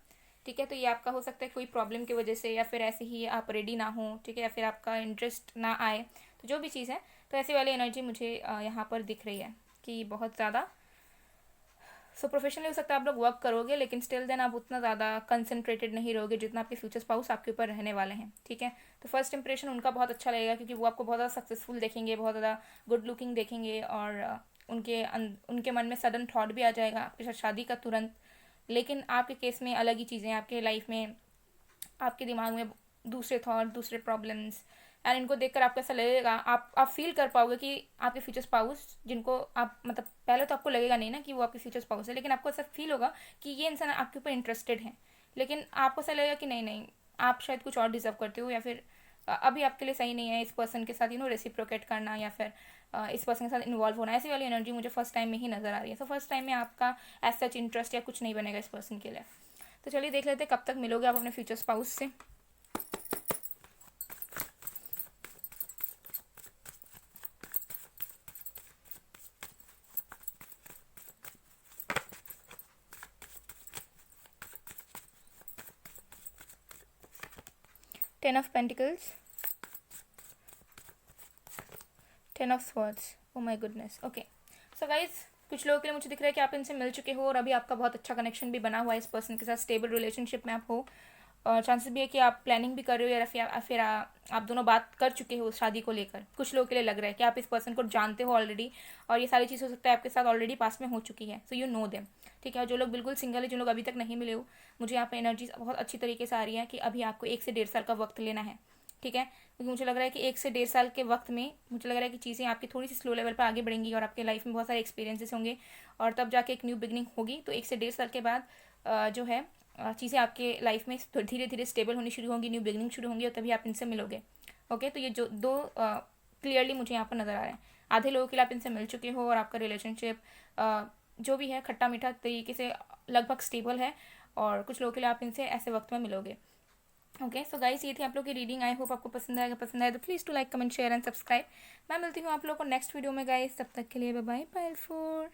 ठीक है। तो ये आपका हो सकता है कोई प्रॉब्लम की वजह से, या फिर ऐसे ही आप रेडी ना हो, ठीक है, या फिर आपका इंटरेस्ट ना आए, तो जो भी चीज़ है, तो ऐसी वाली एनर्जी मुझे यहाँ पर दिख रही है कि बहुत ज़्यादा। सो प्रोफेशनली हो सकता है आप लोग वर्क करोगे, लेकिन स्टिल देन आप उतना ज़्यादा कंसंट्रेटेड नहीं रहोगे जितना आपके फ्यूचर स्पाउस आपके ऊपर रहने वाले हैं, ठीक है। तो फर्स्ट इंप्रेशन उनका बहुत अच्छा लगेगा, क्योंकि वो आपको बहुत ज़्यादा सक्सेसफुल देखेंगे, बहुत ज़्यादा गुड लुकिंग देखेंगे, और उनके मन में सडन थॉट भी आ जाएगा आपके साथ शादी का तुरंत। लेकिन आपके केस में अलग ही चीज़ें हैं, आपके लाइफ में, आपके दिमाग में दूसरे थॉट, दूसरे प्रॉब्लम्स, एंड इनको देखकर आपको ऐसा लगेगा, आप फील कर पाओगे कि आपके फ्यूचर स्पाउस, जिनको आप मतलब पहले तो आपको लगेगा नहीं ना कि वो आपके फ्यूचर स्पाउस है, लेकिन आपको ऐसा फील होगा कि ये इंसान आपके ऊपर इंटरेस्टेड है। लेकिन आपको ऐसा लगेगा कि नहीं नहीं, आप शायद कुछ और डिजर्व करते हो, या फिर अभी आपके लिए सही नहीं है इस पर्सन के साथ रेसिप्रोकेट करना, या फिर इस पर्सन के साथ इन्वॉल्व होना। ऐसी वाली एनर्जी मुझे फर्स्ट टाइम में ही नजर आ रही है। सो फर्स्ट टाइम में आपका एज सच इंटरेस्ट या कुछ नहीं बनेगा इस पर्सन के लिए। तो चलिए देख लेते हैं कब तक मिलोगे आप अपने फ्यूचर स्पाउस से। Ten of pentacles, ten of swords, oh my goodness. Okay, so guys कुछ लोगों के लिए मुझे दिख रहा है कि आप इनसे मिल चुके हो, और अभी आपका बहुत अच्छा कनेक्शन भी बना हुआ है इस पर्सन के साथ, स्टेबल रिलेशनशिप में आप हो, और चांसेस भी है कि आप प्लानिंग भी कर रहे हो, या फिर आप दोनों बात कर चुके हो शादी को लेकर। कुछ लोगों के लिए लग रहा है कि आप इस पर्सन को जानते हो ऑलरेडी, और ये सारी चीज़ हो सकता है आपके साथ ऑलरेडी पास में हो चुकी है, सो यू नो देम, ठीक है। और जो लोग बिल्कुल सिंगल है, जो लोग अभी तक नहीं मिले हो, मुझे यहाँ पर एनर्जी बहुत अच्छी तरीके से आ रही है कि अभी आपको 1 से 1.5 साल का वक्त लेना है, ठीक है। क्योंकि मुझे लग रहा है कि 1 से 1.5 साल के वक्त में मुझे लग रहा है कि चीज़ें आपकी थोड़ी सी स्लो लेवल पर आगे बढ़ेंगी, और आपके लाइफ में बहुत सारे एक्सपीरियंसेस होंगे, और तब जाके एक न्यू बिगनिंग होगी। तो 1 से 1.5 साल के बाद जो है चीज़ें आपके लाइफ में धीरे धीरे स्टेबल होनी शुरू होंगी, न्यू बिगनिंग शुरू होंगी, और तभी आप इनसे मिलोगे। ओके, तो ये जो दो क्लियरली मुझे यहाँ पर नज़र आ रहा है। आधे लोगों के लिए आप इनसे मिल चुके हो, और आपका रिलेशनशिप जो भी है खट्टा मीठा तरीके से लगभग स्टेबल है, और कुछ लोगों के लिए आप इनसे ऐसे वक्त में मिलोगे। ओके, सो गाइस ये थी आप लोग की रीडिंग। आई होप आपको पसंद आएगा। पसंद आए तो please to like, comment, share and subscribe. मैं मिलती हूँ आप लोगों को नेक्स्ट वीडियो में गाइस, तब तक के लिए बाय बाय, बाय फॉर।